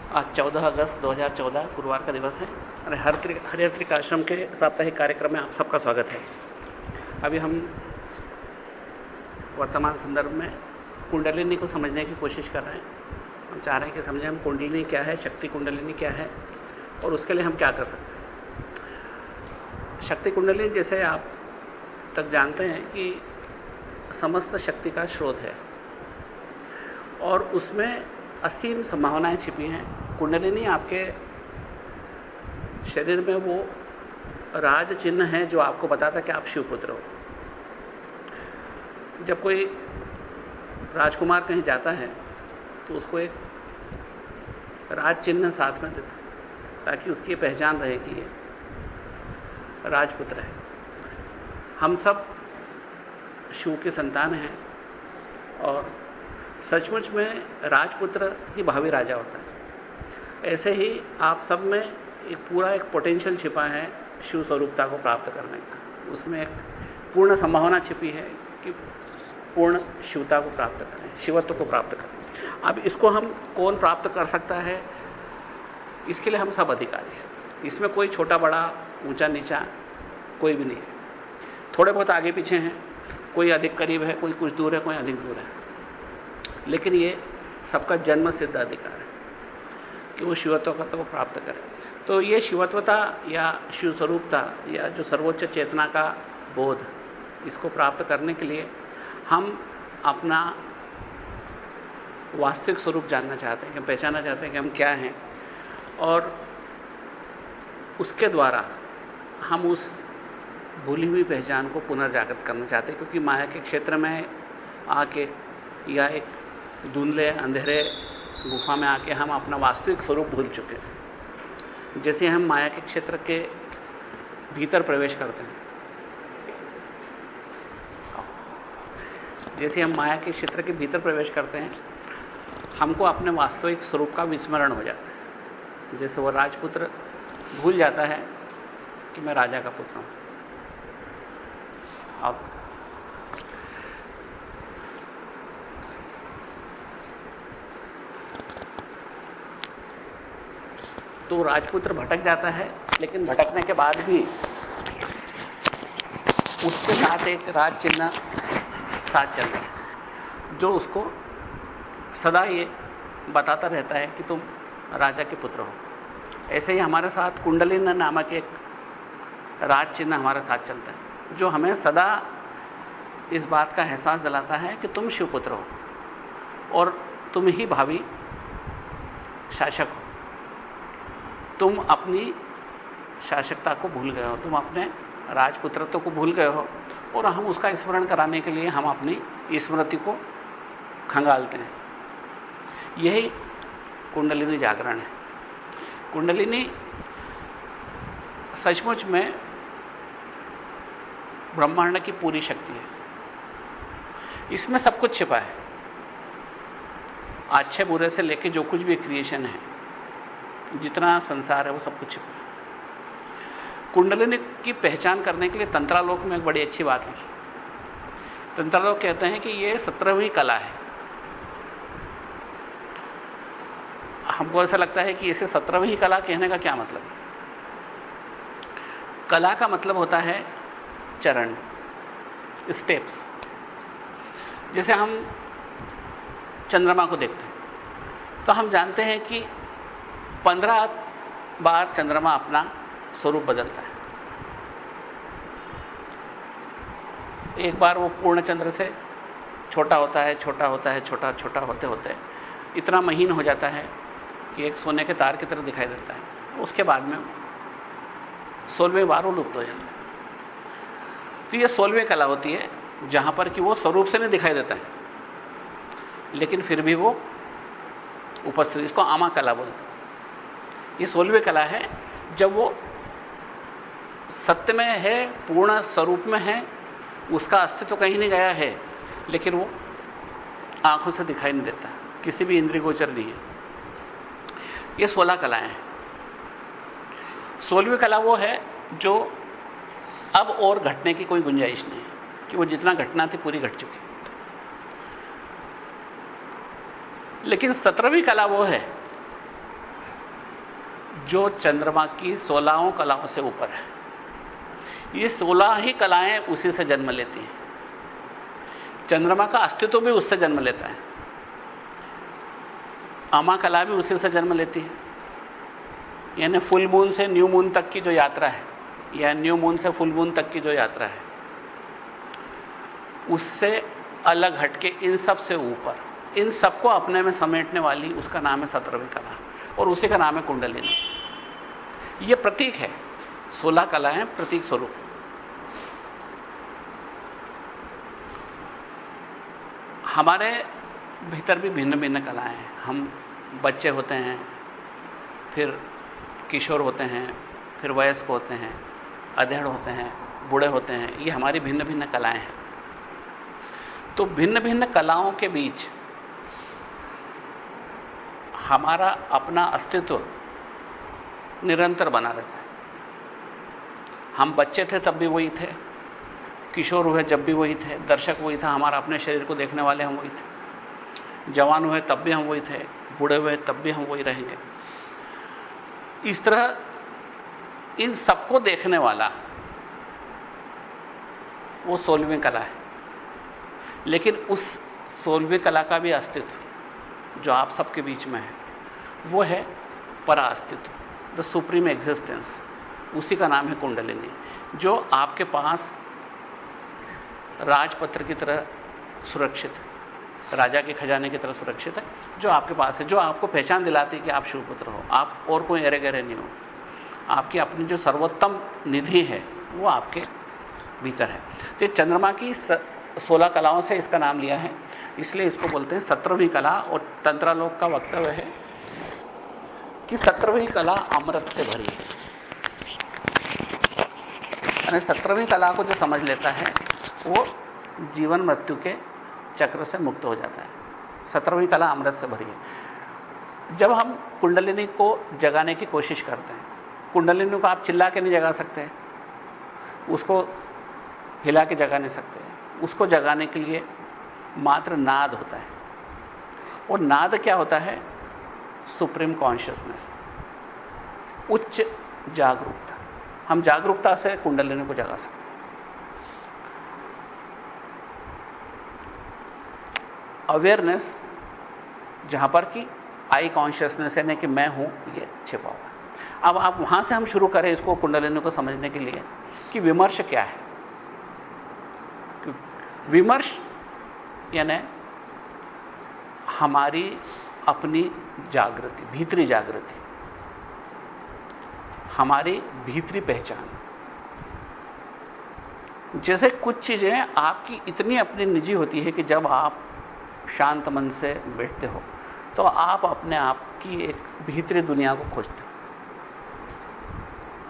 आज 14 अगस्त 2014 गुरुवार का दिवस है और हरिहर त्रिक आश्रम के साप्ताहिक कार्यक्रम में आप सबका स्वागत है। अभी हम वर्तमान संदर्भ में कुंडलिनी को समझने की कोशिश कर रहे हैं। हम चाह रहे हैं कि समझें हम कुंडलिनी क्या है, शक्ति कुंडलिनी क्या है और उसके लिए हम क्या कर सकते हैं। शक्ति कुंडलिनी जैसे आप तक जानते हैं कि समस्त शक्ति का स्रोत है और उसमें असीम संभावनाएं छिपी हैं। कुंडलिनी आपके शरीर में वो राज चिन्ह है जो आपको बताता है कि आप शिवपुत्र हो। जब कोई राजकुमार कहीं जाता है तो उसको एक राज चिन्ह साथ में देता है ताकि उसकी पहचान रहे कि ये राजपुत्र है। हम सब शिव के संतान हैं और सचमुच में राजपुत्र ही भावी राजा होता है। ऐसे ही आप सब में एक पोटेंशियल छिपा है शिव स्वरूपता को प्राप्त करने का। उसमें एक पूर्ण संभावना छिपी है कि पूर्ण शिवता को प्राप्त करें, शिवत्व को प्राप्त करें। अब इसको हम कौन प्राप्त कर सकता है, इसके लिए हम सब अधिकारी हैं। इसमें कोई छोटा बड़ा ऊंचा नीचा कोई भी नहीं है। थोड़े बहुत आगे पीछे हैं, कोई अधिक करीब है, कोई कुछ दूर है, कोई अधिक दूर है, लेकिन ये सबका जन्म सिद्ध अधिकार है कि वो शिवत्व का तो प्राप्त करें। तो ये शिवत्वता या शिव स्वरूपता या जो सर्वोच्च चेतना का बोध, इसको प्राप्त करने के लिए हम अपना वास्तविक स्वरूप जानना चाहते हैं, पहचानना चाहते हैं कि हम क्या हैं और उसके द्वारा हम उस भूली हुई पहचान को पुनर्जागृत करना चाहते हैं। क्योंकि माया के क्षेत्र में आके या एक धुंधले अंधेरे गुफा में आके हम अपना वास्तविक स्वरूप भूल चुके हैं। जैसे हम माया के क्षेत्र के भीतर प्रवेश करते हैं, जैसे हम माया के क्षेत्र के भीतर प्रवेश करते हैं, हमको अपने वास्तविक स्वरूप का विस्मरण हो जाता है। जैसे वो राजपुत्र भूल जाता है कि मैं राजा का पुत्र हूं। अब तो राजपुत्र भटक जाता है, लेकिन भटकने के बाद भी उसके साथ एक राज चिन्ह साथ चलता है जो उसको सदा ये बताता रहता है कि तुम राजा के पुत्र हो। ऐसे ही हमारे साथ कुंडलिनी नामक एक राज चिन्ह हमारे साथ चलता है जो हमें सदा इस बात का एहसास दिलाता है कि तुम शिवपुत्र हो और तुम ही भावी शासक हो। तुम अपनी शासकता को भूल गए हो, तुम अपने राजपुत्रत्व को भूल गए हो और हम उसका स्मरण कराने के लिए हम अपनी स्मृति को खंगालते हैं। यही कुंडलिनी जागरण है। कुंडलिनी सचमुच में ब्रह्मांड की पूरी शक्ति है। इसमें सब कुछ छिपा है। अच्छे बुरे से लेकर जो कुछ भी क्रिएशन है, जितना संसार है, वो सब कुछ छिपा है। कुंडलिनी की पहचान करने के लिए तंत्रालोक में एक बड़ी अच्छी बात लिखी। तंत्रालोक कहते हैं कि ये 17वीं कला है। हमको ऐसा लगता है कि इसे 17वीं कला कहने का क्या मतलब है। कला का मतलब होता है चरण, स्टेप्स। जैसे हम चंद्रमा को देखते हैं तो हम जानते हैं कि 15 बार चंद्रमा अपना स्वरूप बदलता है। एक बार वो पूर्ण चंद्र से छोटा होता है, छोटा होता है, छोटा छोटा होते होते इतना महीन हो जाता है कि एक सोने के तार की तरह दिखाई देता है। उसके बाद में 16वें बार वो लुप्त हो जाता है। तो ये 16वीं कला होती है जहां पर कि वो स्वरूप से नहीं दिखाई देता है, लेकिन फिर भी वो उपस्थित, इसको आमा कला बोलते हैं। ये 16वीं कला है जब वो सत्य में है, पूर्ण स्वरूप में है, उसका अस्तित्व कहीं नहीं गया है, लेकिन वो आंखों से दिखाई नहीं देता, किसी भी इंद्रिय गोचर नहीं है। ये 16 कलाएं हैं। 16वीं कला वो है जो अब और घटने की कोई गुंजाइश नहीं है, कि वो जितना घटना थी पूरी घट चुकी। लेकिन 17वीं कला वो है जो चंद्रमा की 16 कलाओं से ऊपर है। ये 16 ही कलाएं उसी से जन्म लेती हैं। चंद्रमा का अस्तित्व भी उससे जन्म लेता है। अमा कला भी उसी से जन्म लेती है। यानी फुल मून से न्यू मून तक की जो यात्रा है, या न्यू मून से फुल मून तक की जो यात्रा है, उससे अलग हटके इन सब से ऊपर, इन सबको अपने में समेटने वाली, उसका नाम है 17वीं कला, और उसी का नाम है कुंडलिनी। यह प्रतीक है। 16 कलाएं प्रतीक स्वरूप। हमारे भीतर भी भिन्न भिन्न कलाएं हैं। हम बच्चे होते हैं, फिर किशोर होते हैं, फिर वयस्क होते हैं, अधेड़ होते हैं, बूढ़े होते हैं। ये हमारी भिन्न भिन्न कलाएं हैं। तो भिन्न भिन्न कलाओं के बीच हमारा अपना अस्तित्व निरंतर बना रहता है। हम बच्चे थे तब भी वही थे, किशोर हुए जब भी वही थे, दर्शक वही था, हमारा अपने शरीर को देखने वाले हम वही थे, जवान हुए तब भी हम वही थे, बूढ़े हुए तब भी हम वही रहेंगे। इस तरह इन सबको देखने वाला वो 16वीं कला है। लेकिन उस 16वीं कला का भी अस्तित्व जो आप सबके बीच में है, वो है परा अस्तित्व, द सुप्रीम एग्जिस्टेंस। उसी का नाम है कुंडलिनी, जो आपके पास राजपत्र की तरह सुरक्षित है, राजा के खजाने की तरह सुरक्षित है, जो आपके पास है, जो आपको पहचान दिलाती है कि आप शिवपुत्र हो, आप और कोई एरे गहरे नहीं हो। आपकी अपनी जो सर्वोत्तम निधि है वो आपके भीतर है। तो चंद्रमा की 16 कलाओं से इसका नाम लिया है, इसलिए इसको बोलते हैं 17वीं कला। और तंत्रालोक का वक्तव्य है कि 17वीं कला अमृत से भरी है। यानी 17वीं कला को जो समझ लेता है वो जीवन मृत्यु के चक्र से मुक्त हो जाता है। 17वीं कला अमृत से भरी है। जब हम कुंडलिनी को जगाने की कोशिश करते हैं, कुंडलिनी को आप चिल्ला के नहीं जगा सकते, उसको हिला के जगा नहीं सकते। उसको जगाने के लिए मात्र नाद होता है। और नाद क्या होता है? सुप्रीम कॉन्शियसनेस, उच्च जागरूकता। हम जागरूकता से कुंडलिनी को जगा सकते हैं। अवेयरनेस, जहां पर कि आई कॉन्शियसनेस है कि मैं हूं, ये छिपा हुआ। अब आप वहां से हम शुरू करें इसको कुंडलिनी को समझने के लिए कि विमर्श क्या है। विमर्श यानी हमारी अपनी जागृति, भीतरी जागृति, हमारी भीतरी पहचान। जैसे कुछ चीजें आपकी इतनी अपनी निजी होती है कि जब आप शांत मन से बैठते हो तो आप अपने आप की एक भीतरी दुनिया को खोजते हो।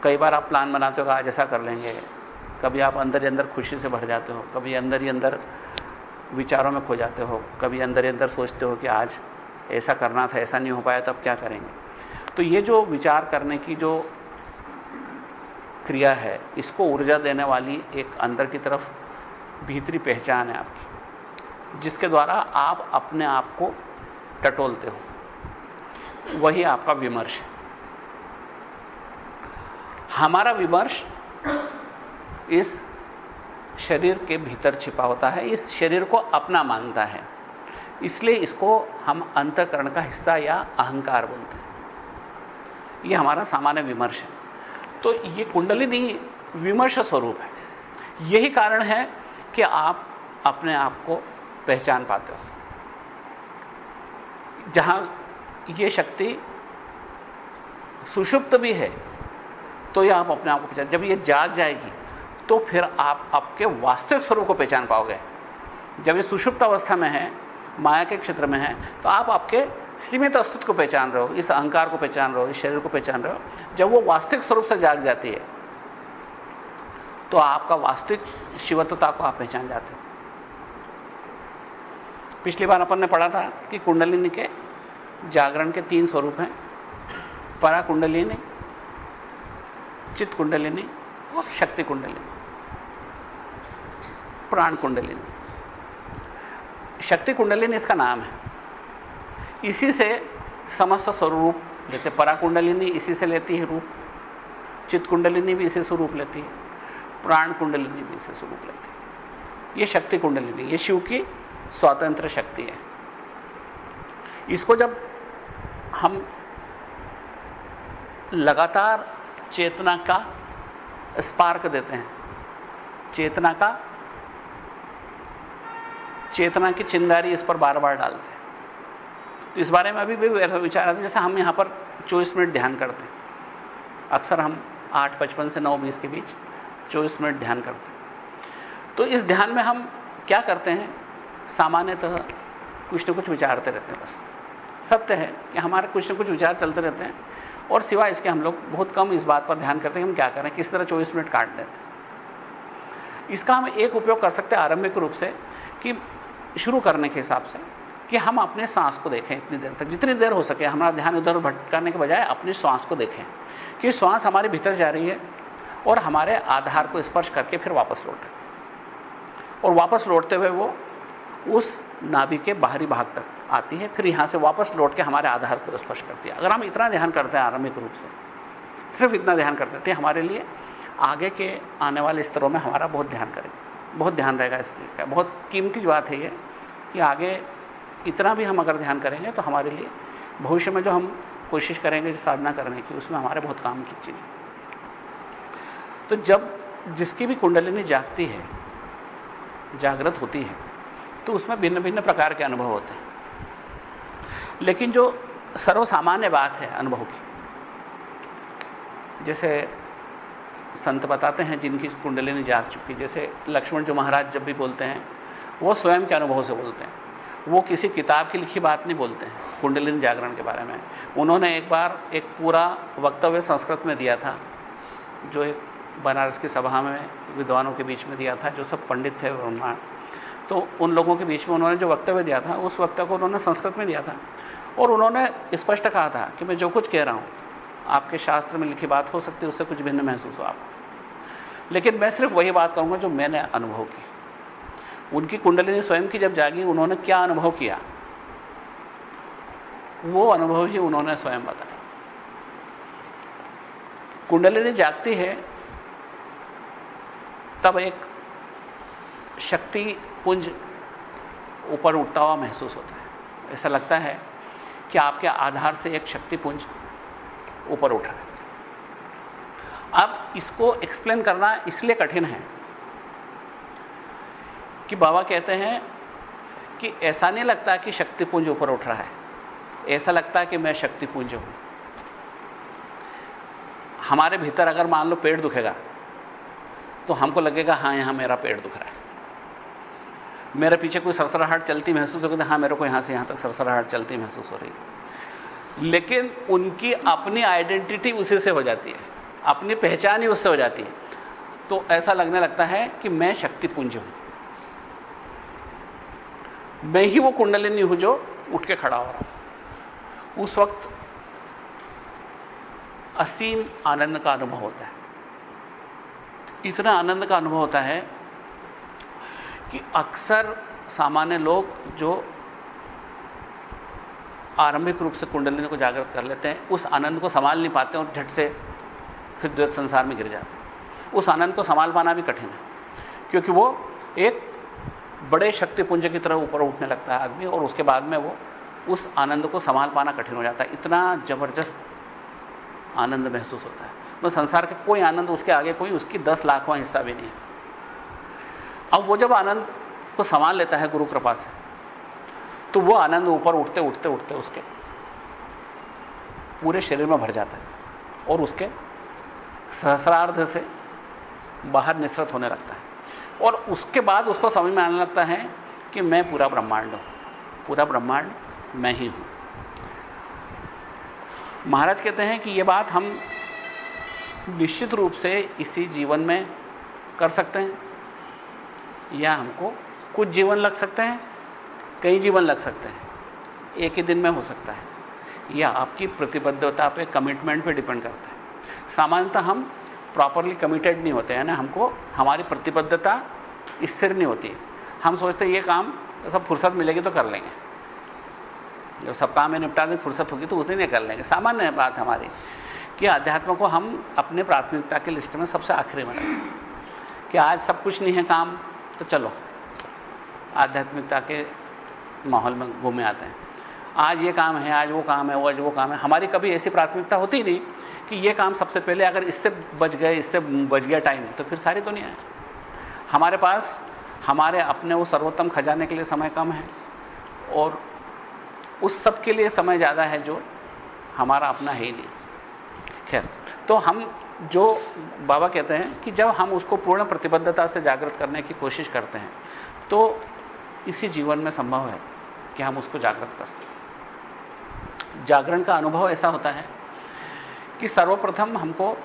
कई बार आप प्लान बनाते हो कि आज ऐसा कर लेंगे, कभी आप अंदर ही अंदर खुशी से भर जाते हो, कभी अंदर ही अंदर विचारों में खो जाते हो, कभी अंदर ही अंदर सोचते हो कि आज ऐसा करना था, ऐसा नहीं हो पाया, तब क्या करेंगे। तो ये जो विचार करने की जो क्रिया है, इसको ऊर्जा देने वाली एक अंदर की तरफ भीतरी पहचान है आपकी, जिसके द्वारा आप अपने आप को टटोलते हो। वही आपका विमर्श है। हमारा विमर्श इस शरीर के भीतर छिपा होता है, इस शरीर को अपना मानता है, इसलिए इसको हम अंतःकरण का हिस्सा या अहंकार बोलते हैं। यह हमारा सामान्य विमर्श है। तो ये कुंडलिनी विमर्श स्वरूप है। यही कारण है कि आप अपने आप को पहचान पाते हो। जहां यह शक्ति सुषुप्त भी है तो यह आप अपने आप को पहचान, जब यह जाग जाएगी तो फिर आप आपके वास्तविक स्वरूप को पहचान पाओगे। जब ये सुषुप्त अवस्था में है, माया के क्षेत्र में है, तो आप आपके सीमित अस्तित्व को पहचान रहे हो, इस अहंकार को पहचान रहे हो, इस शरीर को पहचान रहे हो। जब वो वास्तविक स्वरूप से जाग जाती है तो आपका वास्तविक शिवत्वता को आप पहचान जाते हो। पिछली बार अपन ने पढ़ा था कि कुंडलिनी के जागरण के 3 स्वरूप हैं, परा कुंडलिनी, चित्त कुंडलिनी और शक्ति कुंडलिनी, प्राण कुंडलिनी। शक्ति कुंडलिनी इसका नाम है। इसी से समस्त स्वरूप लेते। परा कुंडलिनी इसी से लेती है रूप, चित्त कुंडलिनी भी इसी से रूप लेती है, प्राण कुंडलिनी भी इसी से रूप लेती है। ये शक्ति कुंडलिनी, ये शिव की स्वतंत्र शक्ति है। इसको जब हम लगातार चेतना का स्पार्क देते हैं, चेतना की चिंगारी इस पर बार बार डालते हैं, तो इस बारे में अभी भी ऐसा विचार आता है जैसे हम यहां पर 24 मिनट ध्यान करते हैं। अक्सर हम 8:55 से 9:20 के बीच 24 मिनट ध्यान करते हैं। तो इस ध्यान में हम क्या करते हैं, सामान्यतः कुछ न कुछ विचारते रहते हैं। बस सत्य है कि हमारे कुछ न कुछ विचार चलते रहते हैं, और सिवाय इसके हम लोग बहुत कम इस बात पर ध्यान करते हैं कि हम क्या करें, किस तरह 24 मिनट काट देते हैं। इसका हम एक उपयोग कर सकते हैं आरंभिक रूप से, कि शुरू करने के हिसाब से, कि हम अपने सांस को देखें इतनी देर तक, जितनी देर हो सके हमारा ध्यान उधर भटकाने के बजाय अपनी श्वास को देखें कि श्वास हमारे भीतर जा रही है और हमारे आधार को स्पर्श करके फिर वापस लौटे, और वापस लौटते हुए वो उस नाभि के बाहरी भाग तक आती है, फिर यहां से वापस लौट के हमारे आधार को स्पर्श करती है। अगर हम इतना ध्यान करते हैं आरंभिक रूप से, सिर्फ इतना ध्यान करते थे, हमारे लिए आगे के आने वाले स्तरों में हमारा बहुत ध्यान करेगा, बहुत ध्यान रहेगा इस चीज का। बहुत कीमती बात है ये कि आगे इतना भी हम अगर ध्यान करेंगे तो हमारे लिए भविष्य में जो हम कोशिश करेंगे साधना करने की, उसमें हमारे बहुत काम की चीज। तो जब जिसकी भी कुंडलिनी जागती है, जागृत होती है, तो उसमें भिन्न भिन्न प्रकार के अनुभव होते हैं। लेकिन जो सर्वसामान्य बात है अनुभव की, जैसे संत बताते हैं जिनकी कुंडलिनी जाग चुकी, जैसे लक्ष्मण जो महाराज जब भी बोलते हैं वो स्वयं के अनुभव से बोलते हैं, वो किसी किताब की लिखी बात नहीं बोलते हैं कुंडलिनी जागरण के बारे में। उन्होंने एक बार एक पूरा वक्तव्य संस्कृत में दिया था, जो एक बनारस की सभा में विद्वानों के बीच में दिया था, जो सब पंडित थे ब्रह्मांड, तो उन लोगों के बीच में उन्होंने जो वक्तव्य दिया था, उस वक्तव्य को उन्होंने संस्कृत में दिया था, और उन्होंने स्पष्ट कहा था कि मैं जो कुछ कह रहा हूं आपके शास्त्र में लिखी बात हो सकती है, उससे कुछ भिन्न महसूस हो आपको, लेकिन मैं सिर्फ वही बात कहूंगा जो मैंने अनुभव की। उनकी कुंडलिनी स्वयं की जब जागी, उन्होंने क्या अनुभव किया, वो अनुभव ही उन्होंने स्वयं बताया। कुंडलिनी जागती है तब एक शक्ति पुंज ऊपर उठता हुआ महसूस होता है। ऐसा लगता है कि आपके आधार से एक शक्ति पुंज ऊपर उठ रहा है। अब इसको एक्सप्लेन करना इसलिए कठिन है कि बाबा कहते हैं कि ऐसा नहीं लगता कि शक्ति पुंज ऊपर उठ रहा है, ऐसा लगता है कि मैं शक्ति पुंज हूं। हमारे भीतर अगर मान लो पेट दुखेगा तो हमको लगेगा हां यहां मेरा पेट दुख रहा है। मेरे पीछे कोई सरसराहट चलती महसूस होगी, हां मेरे को यहां से यहां तक सरसराहट चलती महसूस हो रही है। लेकिन उनकी अपनी आइडेंटिटी उसी से हो जाती है, अपनी पहचान ही उससे हो जाती है, तो ऐसा लगने लगता है कि मैं शक्ति पुंज हूं, मैं ही वो कुंडलिनी हूं जो उठ के खड़ा हो रहा हूं। उस वक्त असीम आनंद का अनुभव होता है। इतना आनंद का अनुभव होता है कि अक्सर सामान्य लोग जो आरंभिक रूप से कुंडलिनी को जागृत कर लेते हैं, उस आनंद को संभाल नहीं पाते और झट से फिर द्वैत संसार में गिर जाते हैं। उस आनंद को संभाल पाना भी कठिन है, क्योंकि वो एक बड़े शक्तिपुंज की तरह ऊपर उठने लगता है आदमी, और उसके बाद में वो उस आनंद को संभाल पाना कठिन हो जाता है। इतना जबरदस्त आनंद महसूस होता है, तो संसार के कोई आनंद उसके आगे कोई उसकी 10 लाखवां हिस्सा भी नहीं है। अब वो जब आनंद को संभाल लेता है गुरु कृपा से, तो वो आनंद ऊपर उठते उठते उठते उसके पूरे शरीर में भर जाता है और उसके सहस्रार्ध से बाहर निसृत होने लगता है, और उसके बाद उसको समझ में आने लगता है कि मैं पूरा ब्रह्मांड हूं, पूरा ब्रह्मांड मैं ही हूं। महाराज कहते हैं कि यह बात हम निश्चित रूप से इसी जीवन में कर सकते हैं, या हमको कुछ जीवन लग सकते हैं, कई जीवन लग सकते हैं, एक ही दिन में हो सकता है, या आपकी प्रतिबद्धता पे, कमिटमेंट पे डिपेंड करता है। सामान्यतः हम प्रॉपरली कमिटेड नहीं होते हैं ना, हमको हमारी प्रतिबद्धता स्थिर नहीं होती। हम सोचते हैं ये काम सब फुर्सत मिलेगी तो कर लेंगे, जब सब काम में निपटा दें, फुर्सत होगी तो उस दिन ये कर लेंगे। सामान्य बात हमारी कि अध्यात्म को हम अपने प्राथमिकता की लिस्ट में सबसे आखिरी में रखें कि आज सब कुछ नहीं है काम, तो चलो आध्यात्मिकता के माहौल में घूमे आते हैं। आज ये काम है, आज वो काम है, आज वो काम है। हमारी कभी ऐसी प्राथमिकता होती नहीं कि ये काम सबसे पहले, अगर इससे बच गया टाइम तो फिर सारी दुनिया है। हमारे पास हमारे अपने वो सर्वोत्तम खजाने के लिए समय कम है और उस सब के लिए समय ज्यादा है जो हमारा अपना है ही नहीं। खैर, तो हम जो बाबा कहते हैं कि जब हम उसको पूर्ण प्रतिबद्धता से जागृत करने की कोशिश करते हैं तो इसी जीवन में संभव है कि हम उसको जागृत कर सकें। जागरण का अनुभव ऐसा होता है कि सर्वप्रथम हमको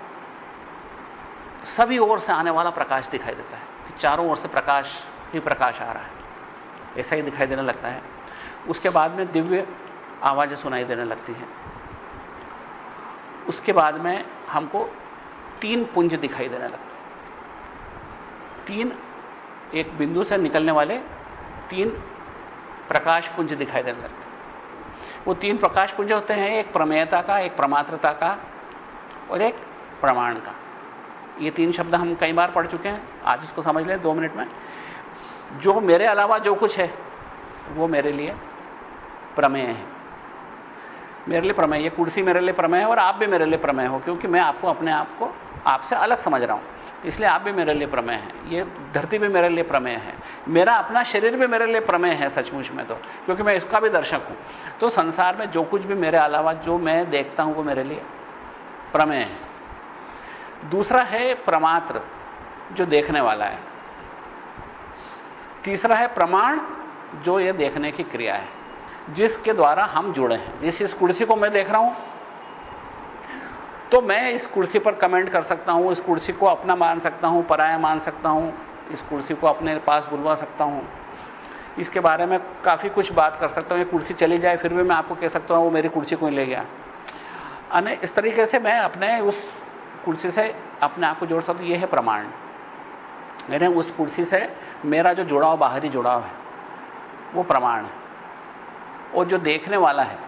सभी ओर से आने वाला प्रकाश दिखाई देता है कि चारों ओर से प्रकाश ही प्रकाश आ रहा है, ऐसा ही दिखाई देने लगता है। उसके बाद में दिव्य आवाजें सुनाई देने लगती हैं। उसके बाद में हमको 3 पुंज दिखाई देने लगते हैं। 3 एक बिंदु से निकलने वाले 3 प्रकाश पुंज दिखाई देने लगते हैं। वो 3 प्रकाश पुंज होते हैं, एक प्रमेयता का, एक प्रमात्रता का और एक प्रमाण का। ये 3 शब्द हम कई बार पढ़ चुके हैं, आज इसको समझ लें 2 मिनट में। जो मेरे अलावा जो कुछ है वो मेरे लिए प्रमेय है। मेरे लिए प्रमेय, ये कुर्सी मेरे लिए प्रमेय है और आप भी मेरे लिए प्रमेय हो, क्योंकि मैं आपको अपने आप को आपसे अलग समझ रहा हूं, इसलिए आप भी मेरे लिए प्रमेय है। ये धरती भी मेरे लिए प्रमेय है, मेरा अपना शरीर भी मेरे लिए प्रमेय है सचमुच में, तो क्योंकि मैं इसका भी दर्शक हूं। तो संसार में जो कुछ भी मेरे अलावा जो मैं देखता हूं वो मेरे लिए प्रमेय है। दूसरा है प्रमात्र, जो देखने वाला है। तीसरा है प्रमाण, जो ये देखने की क्रिया है, जिसके द्वारा हम जुड़े हैं। जैसे इस कुर्सी को मैं देख रहा हूं तो मैं इस कुर्सी पर कमेंट कर सकता हूं, इस कुर्सी को अपना मान सकता हूं, पराया मान सकता हूं, इस कुर्सी को अपने पास बुलवा सकता हूं, इसके बारे में काफी कुछ बात कर सकता हूं। ये कुर्सी चली जाए फिर भी मैं आपको कह सकता हूं वो मेरी कुर्सी को ही ले गया। इस तरीके से मैं अपने उस कुर्सी से अपने आप को जोड़ सकता हूं। यह है प्रमाण। मैंने उस कुर्सी से मेरा जो जुड़ाव, बाहरी जुड़ाव है, वो प्रमाण है। और जो देखने वाला है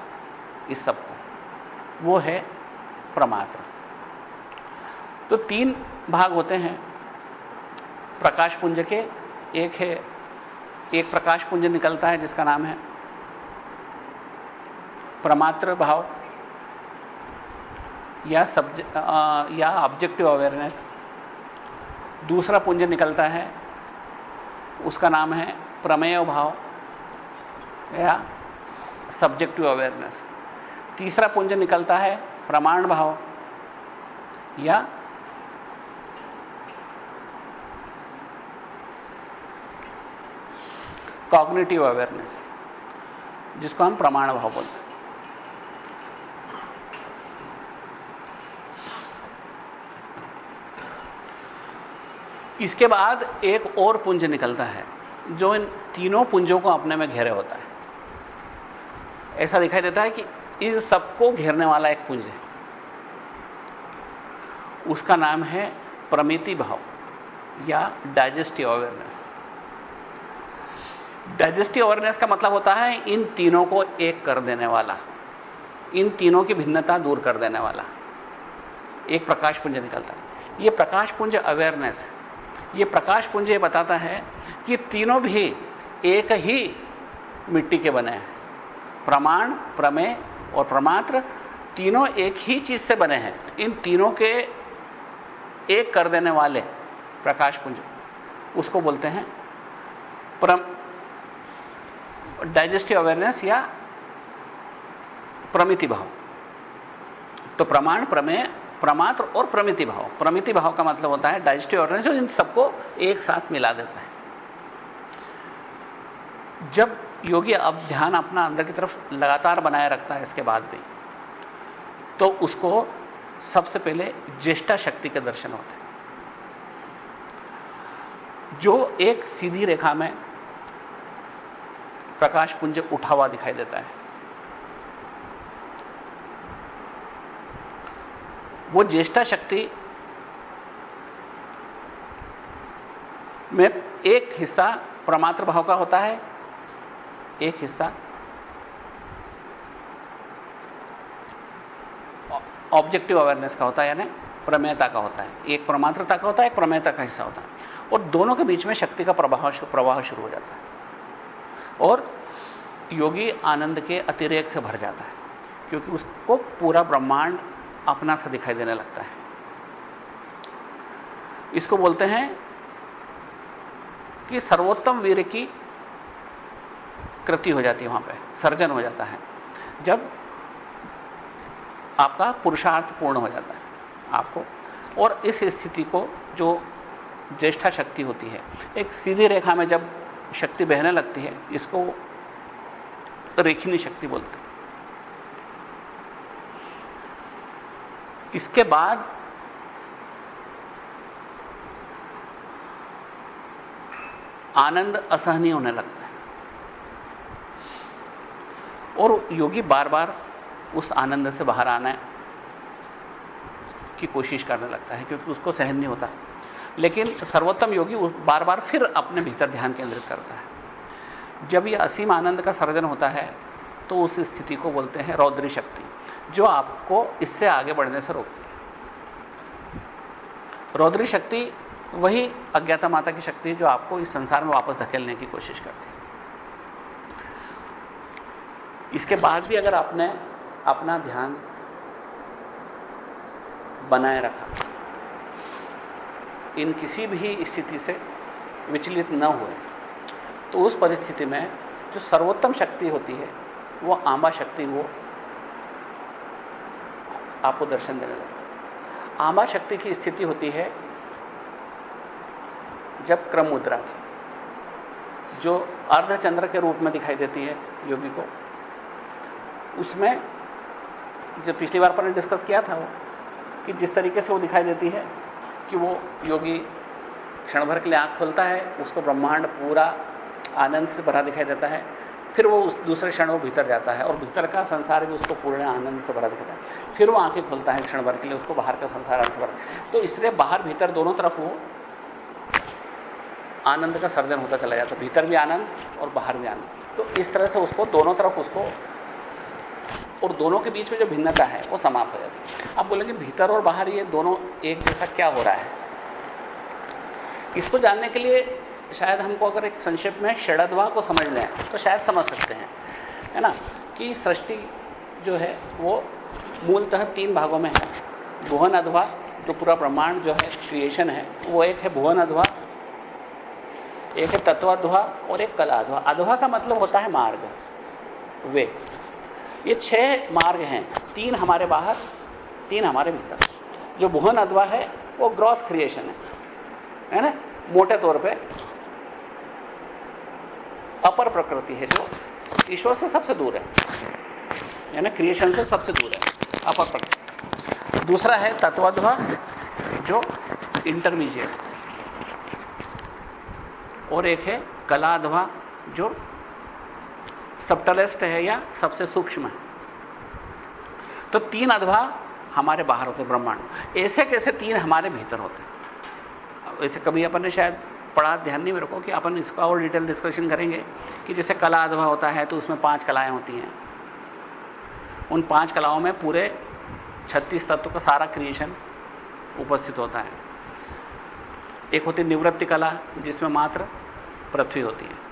इस सब को, वो है प्रमात्र। तो 3 भाग होते हैं प्रकाश पुंज के। एक प्रकाश पुंज निकलता है जिसका नाम है प्रमात्र भाव या ऑब्जेक्टिव अवेयरनेस। दूसरा पुंज निकलता है, उसका नाम है प्रमेय भाव या सब्जेक्टिव अवेयरनेस। तीसरा पुंज निकलता है प्रमाण भाव या कॉग्निटिव अवेयरनेस, जिसको हम प्रमाण भाव बोलते हैं। इसके बाद एक और पुंज निकलता है जो इन तीनों पुंजों को अपने में घेरे होता है। ऐसा दिखाई देता है कि इन सबको घेरने वाला एक पुंज है, उसका नाम है प्रमिति भाव या डाइजेस्टिव अवेयरनेस। डाइजेस्टिव अवेयरनेस का मतलब होता है इन तीनों को एक कर देने वाला, इन तीनों की भिन्नता दूर कर देने वाला एक प्रकाश पुंज निकलता है। यह प्रकाश पुंज अवेयरनेस है। यह प्रकाश पुंज ये बताता है कि तीनों भी एक ही मिट्टी के बने हैं। प्रमाण, प्रमेय और प्रमात्र तीनों एक ही चीज से बने हैं। इन तीनों के एक कर देने वाले प्रकाश पुंज, उसको बोलते हैं डाइजेस्टिव अवेयरनेस या प्रमिति भाव। तो प्रमाण, प्रमेय, प्रमात्र और प्रमिति भाव। प्रमिति भाव का मतलब होता है डाइजेस्टिव अवेयरनेस, जो इन सबको एक साथ मिला देता है। जब योगी अब ध्यान अपना अंदर की तरफ लगातार बनाए रखता है इसके बाद भी, तो उसको सबसे पहले ज्येष्ठा शक्ति के दर्शन होते हैं, जो एक सीधी रेखा में प्रकाश पुंज उठा हुआ दिखाई देता है। वो ज्येष्ठा शक्ति में एक हिस्सा प्रमात्र भाव का होता है, एक हिस्सा ऑब्जेक्टिव अवेयरनेस का होता है, यानी प्रमेयता का होता है। एक प्रमात्रता का होता है, एक प्रमेयता का हिस्सा होता है, और दोनों के बीच में शक्ति का प्रवाह शुरू हो जाता है और योगी आनंद के अतिरेक से भर जाता है, क्योंकि उसको पूरा ब्रह्मांड अपना सा दिखाई देने लगता है। इसको बोलते हैं कि सर्वोत्तम वीर की कृति हो जाती है, वहां पे सर्जन हो जाता है, जब आपका पुरुषार्थ पूर्ण हो जाता है आपको। और इस स्थिति को जो ज्येष्ठा शक्ति होती है, एक सीधी रेखा में जब शक्ति बहने लगती है, इसको रेखिनी शक्ति बोलते हैं। इसके बाद आनंद असहनीय होने लगता है और योगी बार बार उस आनंद से बाहर आने की कोशिश करने लगता है, क्योंकि उसको सहन नहीं होता। लेकिन सर्वोत्तम योगी बार बार फिर अपने भीतर ध्यान केंद्रित करता है। जब यह असीम आनंद का सर्जन होता है तो उस स्थिति को बोलते हैं रौद्री शक्ति, जो आपको इससे आगे बढ़ने से रोकती है। रौद्री शक्ति वही अज्ञाता माता की शक्ति है जो आपको इस संसार में वापस धकेलने की कोशिश करती है। इसके बाद भी अगर आपने अपना ध्यान बनाए रखा, इन किसी भी स्थिति से विचलित न हुए, तो उस परिस्थिति में जो सर्वोत्तम शक्ति होती है वो आंबा शक्ति, वो आपको दर्शन देने लगती है। आंबा शक्ति की स्थिति होती है जब क्रम मुद्रा की, जो अर्धचंद्र के रूप में दिखाई देती है योगी को, उसमें जो पिछली बार पर डिस्कस किया था वो, कि जिस तरीके से वो दिखाई देती है कि वो योगी क्षण भर के लिए आंख खोलता है, उसको ब्रह्मांड पूरा आनंद से भरा दिखाई देता है, फिर वो उस दूसरे क्षण वो भीतर जाता है और भीतर का संसार भी उसको पूर्ण आनंद से भरा दिखाता है, फिर वो आंखें खोलता है क्षण भर के लिए, उसको बाहर का संसार आनंद से भरा। तो इसलिए बाहर भीतर दोनों तरफ वो आनंद का सर्जन होता चला जाता है, भीतर भी आनंद और बाहर भी आनंद। तो इस तरह से उसको दोनों तरफ उसको, और दोनों के बीच में जो भिन्नता है वो समाप्त हो जाती है। आप बोलेंगे भीतर और बाहर ये दोनों एक जैसा क्या हो रहा है? इसको जानने के लिए शायद हमको अगर एक संक्षेप में षडध्वा को समझ लें तो शायद समझ सकते हैं, है ना, कि सृष्टि जो है वो मूलतः 3 भागों में है। भुवन अध्वा, जो पूरा ब्रह्मांड जो है क्रिएशन है, वो एक है भुवन अध्वा, एक है तत्वाध्वा और एक कला अध्वा। अध्वा का मतलब होता है मार्ग, वे। ये 6 मार्ग हैं, 3 हमारे बाहर, 3 हमारे भीतर। जो भुवन अध्वा है वो ग्रॉस क्रिएशन है ना, मोटे तौर पे अपर प्रकृति है, जो ईश्वर से सबसे दूर है, यानी क्रिएशन से सबसे दूर है, अपर प्रकृति। दूसरा है तत्वाध्वा, जो इंटरमीडिएट, और एक है कलाध्वा, जो सबटलेस्ट है या सबसे सूक्ष्म है। तो 3 अध्वा हमारे बाहर होते ब्रह्मांड। ऐसे कैसे 3 हमारे भीतर होते हैं? वैसे कभी अपन ने शायद पढ़ा, ध्यान नहीं मेरे को, कि अपन इसका और डिटेल डिस्कशन करेंगे कि जैसे कला अध्वा होता है तो उसमें 5 कलाएं होती हैं। उन 5 कलाओं में पूरे 36 तत्व का सारा क्रिएशन उपस्थित होता है। एक होती निवृत्ति कला, जिसमें मात्र पृथ्वी होती है।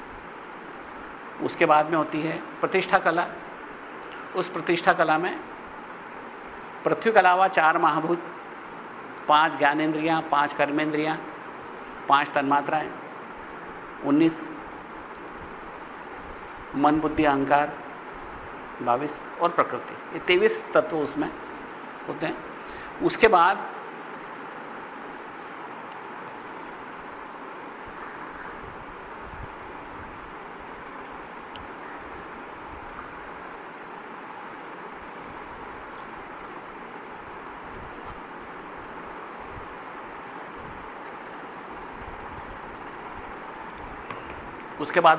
उसके बाद में होती है प्रतिष्ठा कला। उस प्रतिष्ठा कला में पृथ्वी के अलावा 4 महाभूत, 5 ज्ञानेंद्रियां, 5 कर्मेंद्रियां, 5 तन्मात्राएं, 19 मन बुद्धि अहंकार, 22 और प्रकृति, ये 23 तत्व उसमें होते हैं। उसके बाद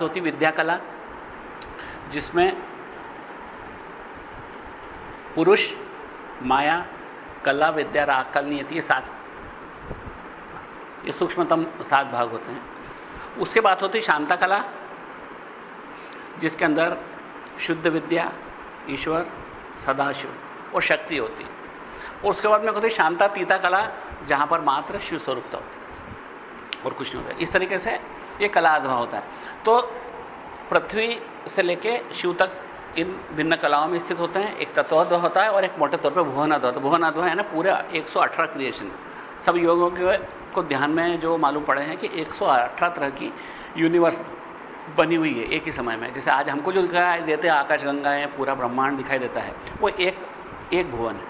होती विद्या कला, जिसमें पुरुष, माया, कला, विद्या, राग, कल, नियति, ये सूक्ष्मतम 7 भाग होते हैं। उसके बाद होती शांता कला, जिसके अंदर शुद्ध विद्या, ईश्वर, सदाशिव और शक्ति होती है। और उसके बाद में कहते शांता तीता कला, जहां पर मात्र शिव स्वरूपता होती है और कुछ नहीं होता। इस तरीके से यह कला अधवा होता है। तो पृथ्वी से लेके शिव तक इन भिन्न कलाओं में स्थित होते हैं। एक तत्वाध्वा होता है और एक मोटे तौर पर भुवनाध्वा होता है। भुवनाध्वा है ना पूरे 118 क्रिएशन। सब योगों को ध्यान में जो मालूम पड़े हैं कि 118 तरह की यूनिवर्स बनी हुई है एक ही समय में। जैसे आज हमको जो दिखाई देते हैं आकाशगंगाएं, पूरा ब्रह्मांड दिखाई देता है, वो एक भुवन है।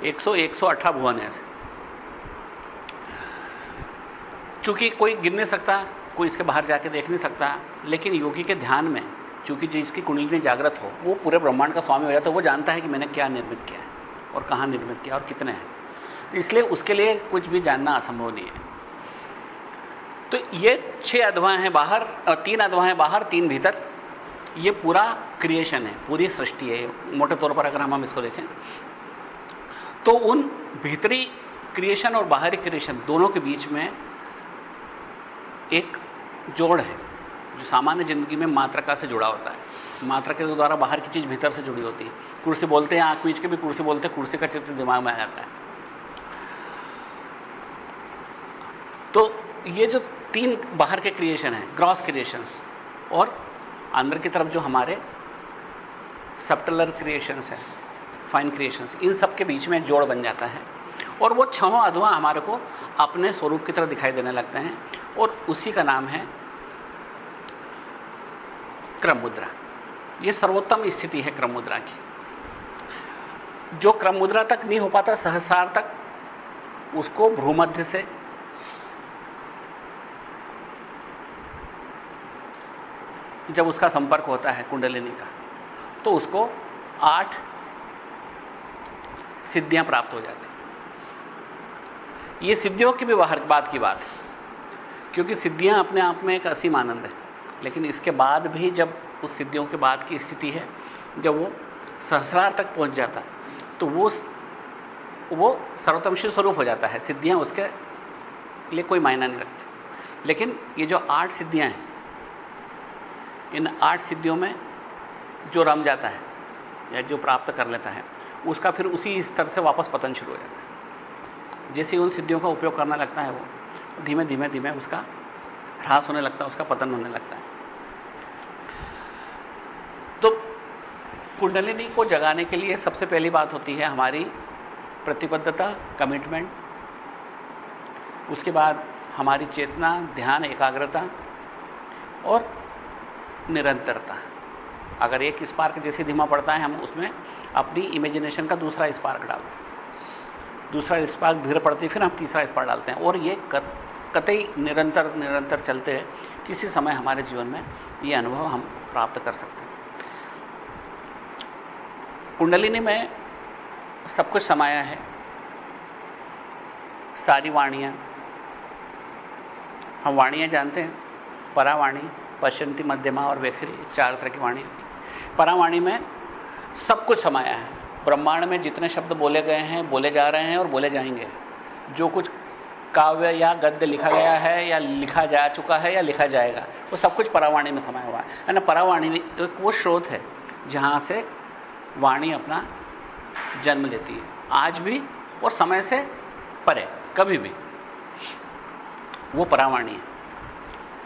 118 भुवन है ऐसे। चूंकि कोई गिन नहीं सकता, कोई इसके बाहर जाके देख नहीं सकता, लेकिन योगी के ध्यान में चूंकि जिसकी कुंडली जागृत हो वो पूरे ब्रह्मांड का स्वामी हो जाता है। वो जानता है कि मैंने क्या निर्मित किया है और कहां निर्मित किया और कितने हैं। तो इसलिए उसके लिए कुछ भी जानना असंभव नहीं है। तो ये 6 अधवाएं हैं बाहर, 3 अधवाएं बाहर, 3 भीतर। ये पूरा क्रिएशन है, पूरी सृष्टि है मोटे तौर पर अगर हम इसको देखें तो। उन भीतरी क्रिएशन और बाहरी क्रिएशन दोनों के बीच में एक जोड़ है जो सामान्य जिंदगी में मात्रका से जुड़ा होता है। मात्रक के द्वारा बाहर की चीज भीतर से जुड़ी होती है। कुर्सी बोलते हैं, आंख बीच के भी कुर्सी बोलते हैं, कुर्सी का चित्र दिमाग में आ जाता है। तो ये जो 3 बाहर के क्रिएशन है, ग्रॉस क्रिएशंस, और अंदर की तरफ जो हमारे सबटलर क्रिएशंस है, फाइन क्रिएशंस, इन सब के बीच में एक जोड़ बन जाता है और वो 6 अधवा हमारे को अपने स्वरूप की तरह दिखाई देने लगते हैं। और उसी का नाम है क्रम मुद्रा। ये सर्वोत्तम स्थिति है क्रम मुद्रा की। जो क्रम मुद्रा तक नहीं हो पाता सहस्रार तक, उसको भ्रूमध्य से जब उसका संपर्क होता है कुंडलिनी का, तो उसको 8 सिद्धियां प्राप्त हो जाती। ये सिद्धियों की भी बात की बात है, क्योंकि सिद्धियां अपने आप में एक असीम आनंद है। लेकिन इसके बाद भी जब उस सिद्धियों के बाद की स्थिति है, जब वो सहस्रार तक पहुंच जाता है, तो वो सर्वोत्तम शिव स्वरूप हो जाता है। सिद्धियां उसके लिए कोई मायना नहीं रखती। लेकिन ये जो 8 सिद्धियां हैं, इन 8 सिद्धियों में जो रम जाता है या जो प्राप्त कर लेता है, उसका फिर उसी स्तर से वापस पतन शुरू हो जाता है। जैसे उन सिद्धियों का उपयोग करने लगता है, वो धीमे धीमे धीमे उसका ह्रास होने लगता है, उसका पतन होने लगता है। तो कुंडलिनी को जगाने के लिए सबसे पहली बात होती है हमारी प्रतिबद्धता, कमिटमेंट। उसके बाद हमारी चेतना, ध्यान, एकाग्रता और निरंतरता। अगर एक स्पार्क जैसे धीमा पड़ता है, हम उसमें अपनी इमेजिनेशन का दूसरा स्पार्क डालते हैं, दूसरा स्पार्क धीरे पड़ती है, फिर हम तीसरा स्पार्क डालते हैं, और ये कतई निरंतर चलते हैं। किसी समय हमारे जीवन में ये अनुभव हम प्राप्त कर सकते हैं। कुंडलिनी में सब कुछ समाया है। सारी वाणियां, हम वाणियां जानते हैं, परावाणी, पश्चंती, मध्यमा और वेखरी, 4 तरह की वाणी। परावाणी में सब कुछ समाया है। ब्रह्मांड में जितने शब्द बोले गए हैं, बोले जा रहे हैं और बोले जाएंगे, जो कुछ काव्य या गद्य लिखा गया है या लिखा जा चुका है या लिखा जाएगा, वो सब कुछ परावाणी में समाया हुआ है ना। परावाणी एक वो स्रोत है जहां से वाणी अपना जन्म लेती है, आज भी और समय से परे कभी भी, वो परावाणी है।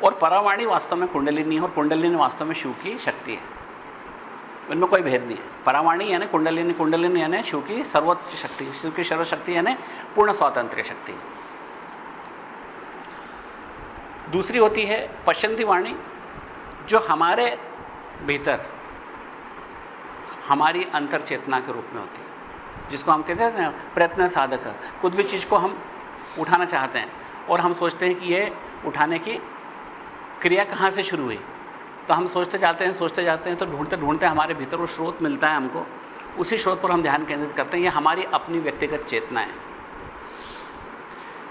और परावाणी वास्तव में कुंडलिनी है और कुंडलिनी वास्तव में शिव की शक्ति है। इनमें कोई भेद नहीं है। परावाणी यानी कुंडलिनी, कुंडलिनी यानी शिव की सर्वोच्च शक्ति, शिव की सर्वशक्ति यानी पूर्ण स्वातंत्र्य शक्ति। दूसरी होती है पश्चंती वाणी, जो हमारे भीतर हमारी अंतर चेतना के रूप में होती है, जिसको हम कहते हैं प्रयत्न साधक। कुछ भी चीज को हम उठाना चाहते हैं और हम सोचते हैं कि ये उठाने की क्रिया कहां से शुरू हुई, तो हम सोचते जाते हैं, तो ढूंढते ढूंढते हमारे भीतर वो स्रोत मिलता है हमको। उसी स्रोत पर हम ध्यान केंद्रित करते हैं। ये हमारी अपनी व्यक्तिगत चेतना है,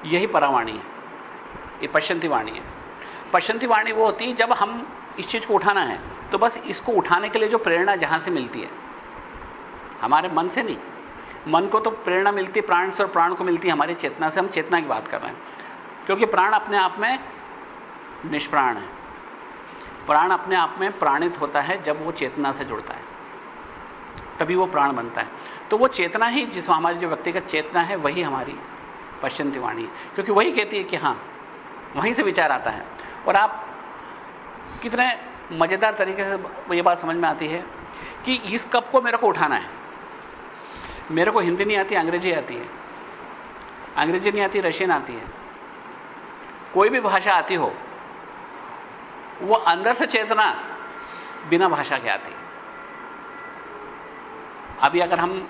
यही परावाणी है, ये पश्चंती वाणी है। पश्चंती वाणी वो होती है जब हम इस चीज को उठाना है, तो बस इसको उठाने के लिए जो प्रेरणा जहां से मिलती है, हमारे मन से नहीं। मन को तो प्रेरणा मिलती है प्राण से, और प्राण को मिलती है हमारी चेतना से। हम चेतना की बात कर रहे हैं, क्योंकि प्राण अपने आप में निष्प्राण है। प्राण अपने आप में प्राणित होता है जब वो चेतना से जुड़ता है। तभी वो प्राण बनता है। तो वो चेतना ही, जिस हमारी जो व्यक्तिगत चेतना है, वही हमारी पश्यंती वाणी है, क्योंकि वही कहती है कि हां, वहीं से विचार आता है। और आप कितने मजेदार तरीके से ये बात समझ में आती है कि इस कप को मेरे को उठाना है। मेरे को हिंदी नहीं आती, अंग्रेजी आती है, अंग्रेजी नहीं आती, रशियन आती है, कोई भी भाषा आती हो, वो अंदर से चेतना बिना भाषा के आती है। अभी अगर हम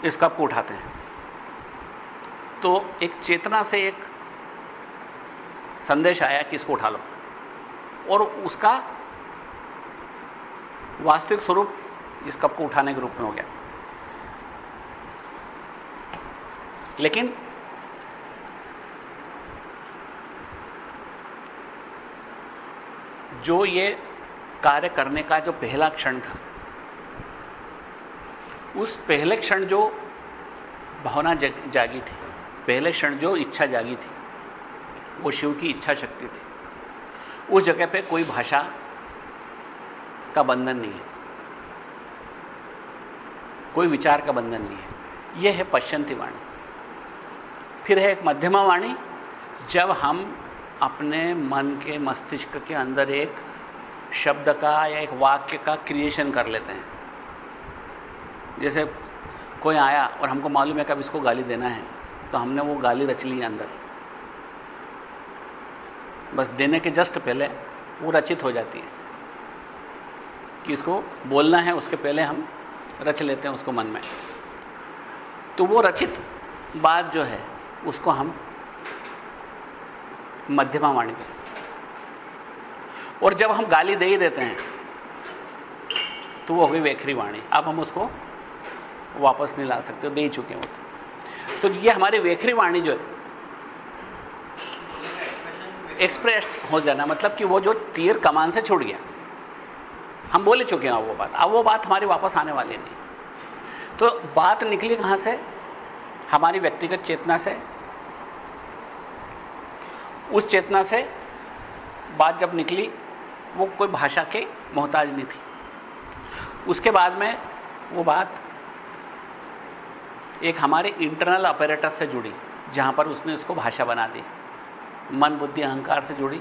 इस कप को उठाते हैं तो एक चेतना से एक संदेश आया कि इसको उठा लो, और उसका वास्तविक स्वरूप इस कप को उठाने के रूप में हो गया। लेकिन जो ये कार्य करने का जो पहला क्षण था, उस पहले क्षण जो भावना जागी थी, पहले क्षण जो इच्छा जागी थी, वो शिव की इच्छा शक्ति थी। उस जगह पे कोई भाषा का बंधन नहीं है, कोई विचार का बंधन नहीं है। यह है पश्यंती वाणी। फिर है एक मध्यमा वाणी, जब हम अपने मन के मस्तिष्क के अंदर एक शब्द का या एक वाक्य का क्रिएशन कर लेते हैं। जैसे कोई आया और हमको मालूम है कि अब इसको गाली देना है, तो हमने वो गाली रच ली अंदर, बस देने के जस्ट पहले वो रचित हो जाती है कि इसको बोलना है, उसके पहले हम रच लेते हैं उसको मन में। तो वो रचित बात जो है उसको हम मध्यमा वाणी कहते हैं। और जब हम गाली दे ही देते हैं तो वो हो गई वेखरी वाणी। अब हम उसको वापस नहीं ला सकते, दे ही चुके हैं वो। तो ये हमारी वेखरी वाणी जो है, एक्सप्रेस हो जाना, मतलब कि वो जो तीर कमान से छूट गया, हम बोले चुके हैं वो बात, अब वो बात हमारी वापस आने वाली नहीं। तो बात निकली कहां से? हमारी व्यक्तिगत चेतना से। उस चेतना से बात जब निकली, वो कोई भाषा के मोहताज नहीं थी। उसके बाद में वो बात एक हमारे इंटरनल अपैरेटस से जुड़ी, जहां पर उसने उसको भाषा बना दी। मन, बुद्धि, अहंकार से जुड़ी,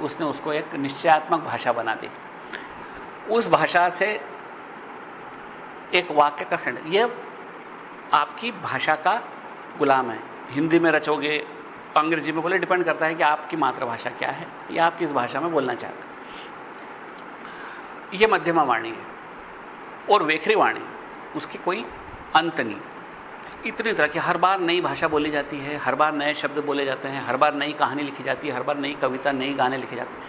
उसने उसको एक निश्चयात्मक भाषा बना दी। उस भाषा से एक वाक्य का सेंटेंस, ये आपकी भाषा का गुलाम है। हिंदी में रचोगे, अंग्रेजी में बोले, डिपेंड करता है कि आपकी मातृभाषा क्या है या आप किस भाषा में बोलना चाहते हैं। यह मध्यमा वाणी है। और वेखरी वाणी, उसकी कोई अंत नहीं। इतनी तरह की हर बार नई भाषा बोली जाती है, हर बार नए शब्द बोले जाते हैं, हर बार नई कहानी लिखी जाती है, हर बार नई कविता, नई गाने लिखे जाते हैं,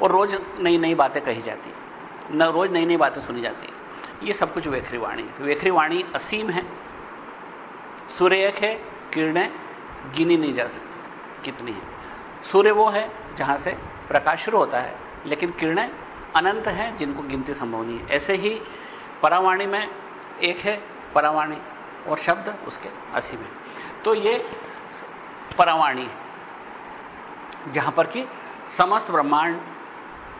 और रोज नई नई बातें कही जाती है, रोज नई नई बातें सुनी जाती है। ये सब कुछ वेखरी वाणी है। तो वेखरी वाणी असीम है, सूर्य एक है, किरणें गिनी नहीं जा सकती कितनी है। सूर्य वो है जहां से प्रकाश शुरू होता है, लेकिन किरणें अनंत हैं जिनको गिनती संभव नहीं है। ऐसे ही परावाणी में एक है परावाणी, और शब्द उसके असीम है। तो ये परावाणी है, जहां पर कि समस्त ब्रह्मांड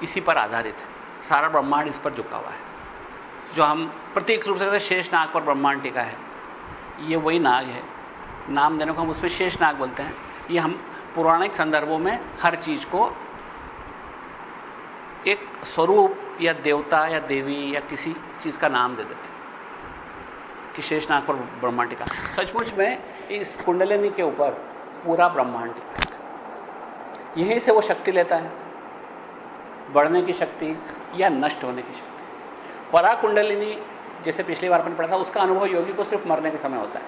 इसी पर आधारित है, सारा ब्रह्मांड इस पर झुका हुआ है। जो हम प्रतीक रूप से शेष नाग पर ब्रह्मांड टिका है, ये वही नाग है। नाम देने को हम उसमें शेष नाग बोलते हैं। ये हम पौराणिक संदर्भों में हर चीज को एक स्वरूप या देवता या देवी या किसी चीज का नाम दे देते हैं कि शेषनाग पर ब्रह्मांड टिका। सचमुच में इस कुंडलिनी के ऊपर पूरा ब्रह्मांड टिका है। यहीं से वो शक्ति लेता है, बढ़ने की शक्ति या नष्ट होने की शक्ति। परा कुंडलिनी, जैसे पिछली बार अपन पढ़ा था, उसका अनुभव योगी को सिर्फ मरने के समय होता है,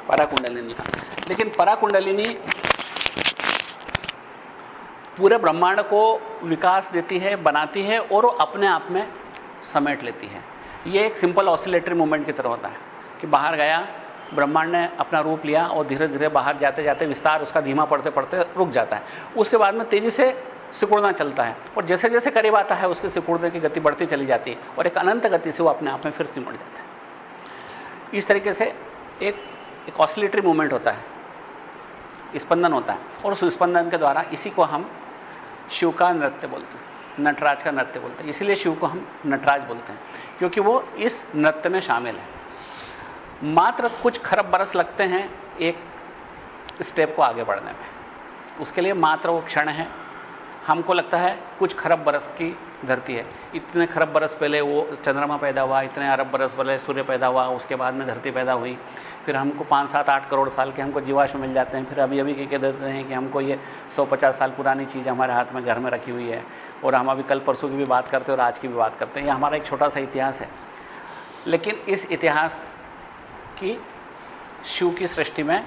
परा कुंडलिनी का। लेकिन परा कुंडलिनी पूरे ब्रह्मांड को विकास देती है, बनाती है, और वो अपने आप में समेट लेती है। ये एक सिंपल ऑसिलेटरी मूवमेंट की तरह होता है कि बाहर गया, ब्रह्मांड ने अपना रूप लिया और धीरे धीरे बाहर जाते जाते विस्तार उसका धीमा पड़ते पड़ते रुक जाता है। उसके बाद में तेजी से सिकुड़ना चलता है, और जैसे जैसे करीब आता है उसके सिकुड़ने की गति बढ़ती चली जाती है, और एक अनंत गति से वो अपने आप में फिर सिमट जाता है। इस तरीके से एक ऑसिलेटरी मूवमेंट होता है, स्पंदन होता है, और उस स्पंदन के द्वारा इसी को हम शिव का नृत्य बोलते हैं। नटराज का नृत्य बोलते हैं। इसलिए शिव को हम नटराज बोलते हैं, क्योंकि वो इस नृत्य में शामिल है। मात्र कुछ खरब बरस लगते हैं एक स्टेप को आगे बढ़ने में, उसके लिए मात्र वो क्षण है। हमको लगता है कुछ खरब बरस की धरती है, इतने खरब बरस पहले वो चंद्रमा पैदा हुआ, इतने अरब बरस पहले सूर्य पैदा हुआ, उसके बाद में धरती पैदा हुई, फिर हमको 5, 7, 8 करोड़ साल के हमको जीवाश्म मिल जाते हैं। फिर अभी अभी कह देते हैं कि हमको ये 150 साल पुरानी चीज़ हमारे हाथ में घर में रखी हुई है, और हम अभी कल परसों की भी बात करते हैं और आज की भी बात करते हैं। ये हमारा एक छोटा सा इतिहास है, लेकिन इस इतिहास की शिव की सृष्टि में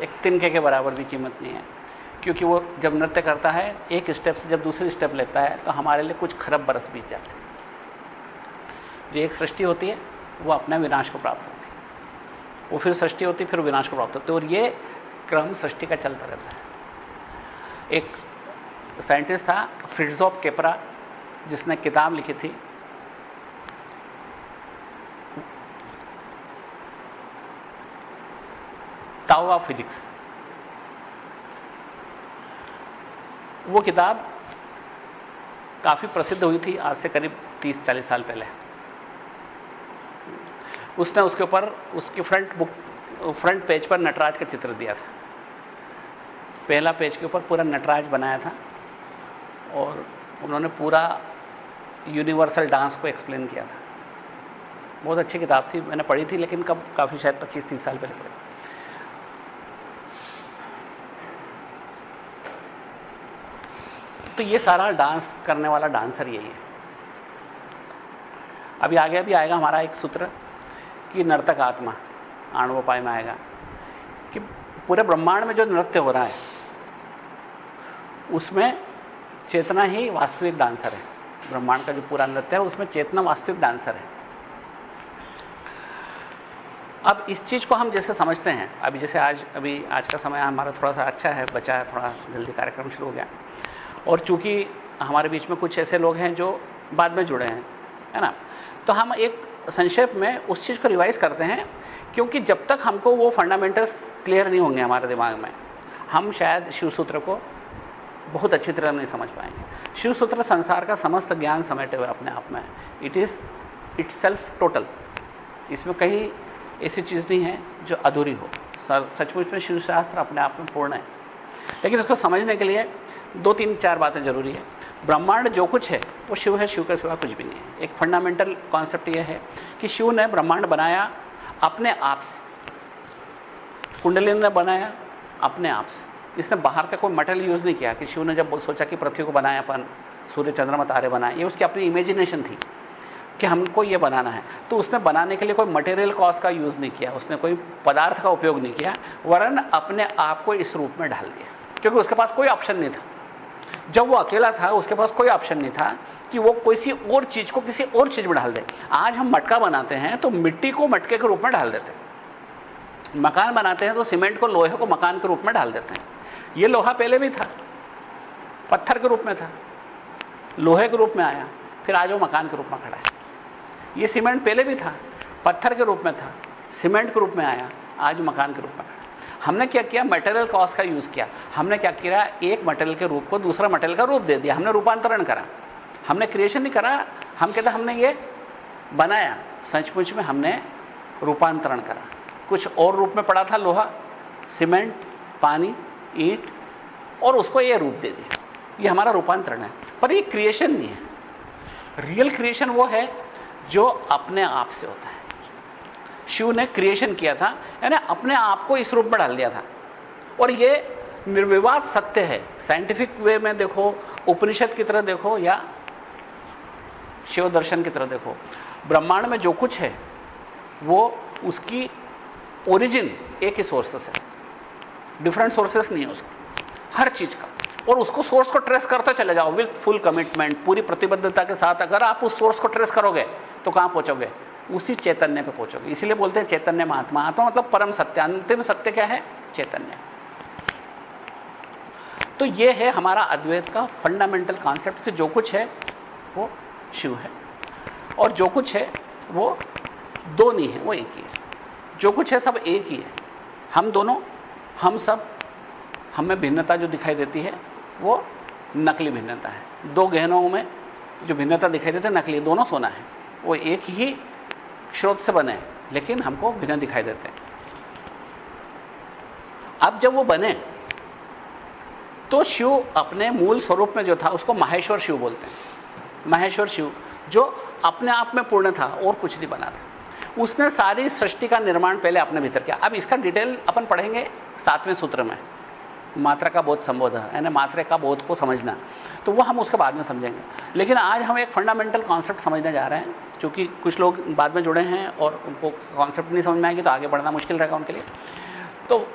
एक तिनके के बराबर भी कीमत नहीं है, क्योंकि वो जब नृत्य करता है एक स्टेप से जब दूसरी स्टेप लेता है तो हमारे लिए कुछ खरब बरस बीत जाते हैं। जो एक सृष्टि होती है वो अपने विनाश को प्राप्त होती है, वो फिर सृष्टि होती है, फिर विनाश को प्राप्त होती है, और ये क्रम सृष्टि का चलता रहता है। एक साइंटिस्ट था फ्रिट्जोफ केपरा, जिसने किताब लिखी थी ताओ ऑफ फिजिक्स। वो किताब काफी प्रसिद्ध हुई थी आज से करीब 30-40 साल पहले। उसने उसके ऊपर उसकी फ्रंट पेज पर नटराज का चित्र दिया था। पहला पेज के ऊपर पूरा नटराज बनाया था, और उन्होंने पूरा यूनिवर्सल डांस को एक्सप्लेन किया था। बहुत अच्छी किताब थी, मैंने पढ़ी थी, लेकिन कब काफी शायद 25-30 साल पहले पढ़ी। तो ये सारा डांस करने वाला डांसर यही है। अभी आगे भी आएगा हमारा एक सूत्र कि नर्तक आत्मा आणवोपाय में आएगा, कि पूरे ब्रह्मांड में जो नृत्य हो रहा है उसमें चेतना ही वास्तविक डांसर है। ब्रह्मांड का जो पूरा नृत्य है उसमें चेतना वास्तविक डांसर है। अब इस चीज को हम जैसे समझते हैं, अभी जैसे आज का समय हमारा थोड़ा सा अच्छा है, बचा है, थोड़ा जल्दी कार्यक्रम शुरू हो गया, और चूंकि हमारे बीच में कुछ ऐसे लोग हैं जो बाद में जुड़े हैं, है ना, तो हम एक संक्षेप में उस चीज को रिवाइज करते हैं, क्योंकि जब तक हमको वो फंडामेंटल्स क्लियर नहीं होंगे हमारे दिमाग में, हम शायद शिव सूत्र को बहुत अच्छी तरह नहीं समझ पाएंगे। शिव सूत्र संसार का समस्त ज्ञान समेटे हुए अपने आप में है। It is itself total. इसमें कहीं ऐसी चीज नहीं है जो अधूरी हो। सचमुच में शिव शास्त्र अपने आप में पूर्ण है, लेकिन इसको समझने के लिए 2-3-4 बातें जरूरी है। ब्रह्मांड जो कुछ है वो शिव है, शिव के सिवा कुछ भी नहीं है। एक फंडामेंटल कॉन्सेप्ट यह है कि शिव ने ब्रह्मांड बनाया अपने आप से, कुंडलिनी ने बनाया अपने आप से। इसने बाहर का कोई मटेरियल यूज नहीं किया कि शिव ने जब सोचा कि पृथ्वी को बनाया, अपन सूर्य चंद्रमा तारे बनाए, ये उसकी अपनी इमेजिनेशन थी कि हमको ये बनाना है। तो उसने बनाने के लिए कोई मटेरियल कॉज का यूज नहीं किया, उसने कोई पदार्थ का उपयोग नहीं किया, वरन अपने आप को इस रूप में ढाल दिया, क्योंकि उसके पास कोई ऑप्शन नहीं था। जब वो अकेला था उसके पास कोई ऑप्शन नहीं था कि वो किसी और चीज को किसी और चीज में ढाल दे। आज हम मटका बनाते हैं तो मिट्टी को मटके के रूप में ढाल देते हैं, मकान बनाते हैं तो सीमेंट को लोहे को मकान के रूप में ढाल देते हैं। ये लोहा पहले भी था, पत्थर के रूप में था, लोहे के रूप में आया, फिर आज वो मकान के रूप में खड़ा है। ये सीमेंट पहले भी था, पत्थर के रूप में था, सीमेंट के रूप में आया, आज मकान के रूप में खड़ा है। हमने क्या किया? मटेरियल कॉज का यूज किया। हमने क्या किया? एक मटेरियल के रूप को दूसरा मटेरियल का रूप दे दिया, हमने रूपांतरण करा। हमने क्रिएशन नहीं करा, हम कहते हमने ये बनाया, सचमुच में हमने रूपांतरण करा। कुछ और रूप में पड़ा था लोहा, सीमेंट, पानी, ईंट, और उसको ये रूप दे दिया। ये हमारा रूपांतरण है, पर ये क्रिएशन नहीं है। रियल क्रिएशन वो है जो अपने आप से होता है। शिव ने क्रिएशन किया था, यानी अपने आप को इस रूप में डाल दिया था, और ये निर्विवाद सत्य है। साइंटिफिक वे में देखो, उपनिषद की तरह देखो, या शिव दर्शन की तरह देखो, ब्रह्मांड में जो कुछ है वो उसकी ओरिजिन एक ही सोर्सेस है, डिफरेंट सोर्सेस नहीं है उसका, हर चीज का। और उसको सोर्स को ट्रेस करते चले जाओ विद फुल कमिटमेंट, पूरी प्रतिबद्धता के साथ अगर आप उस सोर्स को ट्रेस करोगे तो कहां पहुंचोगे? उसी चैतन्य पे पहुंचोगे। इसीलिए बोलते हैं चैतन्य महात्मा। आत्मा मतलब परम सत्य, अंतिम सत्य क्या है? चैतन्य। तो यह है हमारा अद्वैत का फंडामेंटल कॉन्सेप्ट कि जो कुछ है वो शिव है, और जो कुछ है वो दो नहीं है, वो एक ही है। जो कुछ है सब एक ही है। हम दोनों, हम सब, हमें भिन्नता जो दिखाई देती है वो नकली भिन्नता है। दो गहनों में जो भिन्नता दिखाई देती है नकली, दोनों सोना है, वो एक ही स्रोत से बने लेकिन हमको भिन्न दिखाई देते हैं। अब जब वो बने तो शिव अपने मूल स्वरूप में जो था उसको माहेश्वर शिव बोलते हैं। माहेश्वर शिव जो अपने आप में पूर्ण था और कुछ नहीं बना था, उसने सारी सृष्टि का निर्माण पहले अपने भीतर किया। अब इसका डिटेल अपन पढ़ेंगे 7वें सूत्र में, मात्रा का बोध संबोध, यानी मात्रा का बोध को समझना, तो वो हम उसके बाद में समझेंगे। लेकिन आज हम एक फंडामेंटल कॉन्सेप्ट समझने जा रहे हैं, क्योंकि कुछ लोग बाद में जुड़े हैं और उनको कॉन्सेप्ट नहीं समझ में आएगी तो आगे बढ़ना मुश्किल रहेगा उनके लिए। तो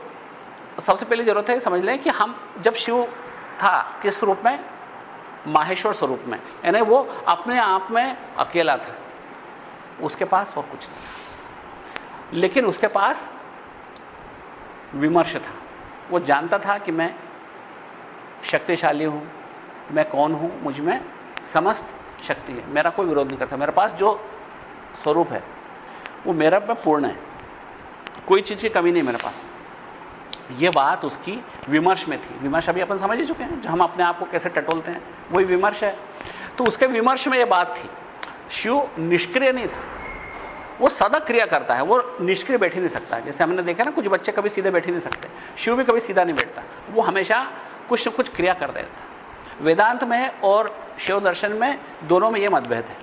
सबसे पहले जरूरत है समझ लें कि हम जब शिव था किस रूप में, माहेश्वर स्वरूप में, यानी वो अपने आप में अकेला था, उसके पास और कुछ नहीं, लेकिन उसके पास विमर्श था। वो जानता था कि मैं शक्तिशाली हूं, मैं कौन हूं, मुझ में समस्त शक्ति है, मेरा कोई विरोध नहीं करता, मेरे पास जो स्वरूप है वो मेरा में पूर्ण है, कोई चीज की कमी नहीं मेरे पास। ये बात उसकी विमर्श में थी। विमर्श अभी अपन समझ ही चुके हैं, जो हम अपने आप को कैसे टटोलते हैं वही विमर्श है। तो उसके विमर्श में यह बात थी, शिव निष्क्रिय नहीं था, वो सदा क्रिया करता है, वो निष्क्रिय बैठ ही नहीं सकता। जैसे हमने देखा ना, कुछ बच्चे कभी सीधे बैठ ही नहीं सकते, शिव भी कभी सीधा नहीं बैठता, वो हमेशा कुछ न कुछ क्रिया कर देता। वेदांत में और शिव दर्शन में दोनों में यह मतभेद है।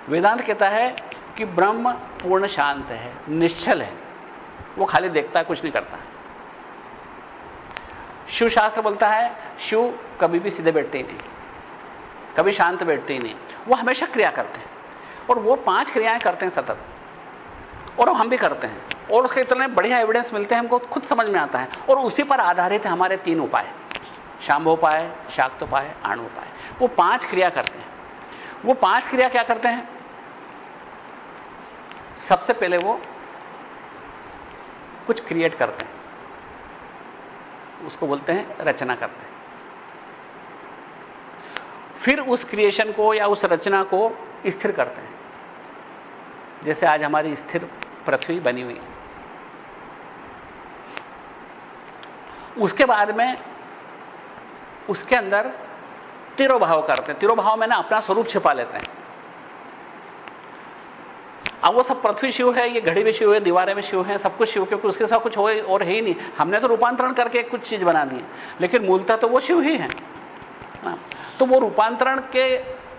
वेदांत कहता है कि ब्रह्म पूर्ण शांत है, निश्चल है, वो खाली देखता है, कुछ नहीं करता। शिव शास्त्र बोलता है शिव कभी भी सीधे बैठते ही नहीं, कभी शांत बैठते ही नहीं, वो हमेशा क्रिया करते हैं, और वो 5 क्रियाएं करते हैं सतत, और हम भी करते हैं, और उसके इतने बढ़िया एविडेंस मिलते हैं, हमको खुद समझ में आता है। और उसी पर आधारित है हमारे 3 उपाय, शांभोपाय, शाक्तोपाय, आणोपाय। वो 5 क्रिया करते हैं। वो 5 क्रिया क्या करते हैं? सबसे पहले वो कुछ क्रिएट करते हैं, उसको बोलते हैं रचना करते हैं। फिर उस क्रिएशन को या उस रचना को स्थिर करते हैं, जैसे आज हमारी स्थिर पृथ्वी बनी हुई है। उसके बाद में उसके अंदर तिरोभाव करते हैं। तिरोभाव में ना अपना स्वरूप छिपा लेते हैं। अब वो सब पृथ्वी शिव है, ये घड़ी भी शिव है, दीवारें में शिव है, सब कुछ शिव, क्योंकि उसके साथ कुछ हो और है ही नहीं। हमने तो रूपांतरण करके कुछ चीज बना दी है, लेकिन मूलतः तो वो शिव ही है ना। तो वो रूपांतरण के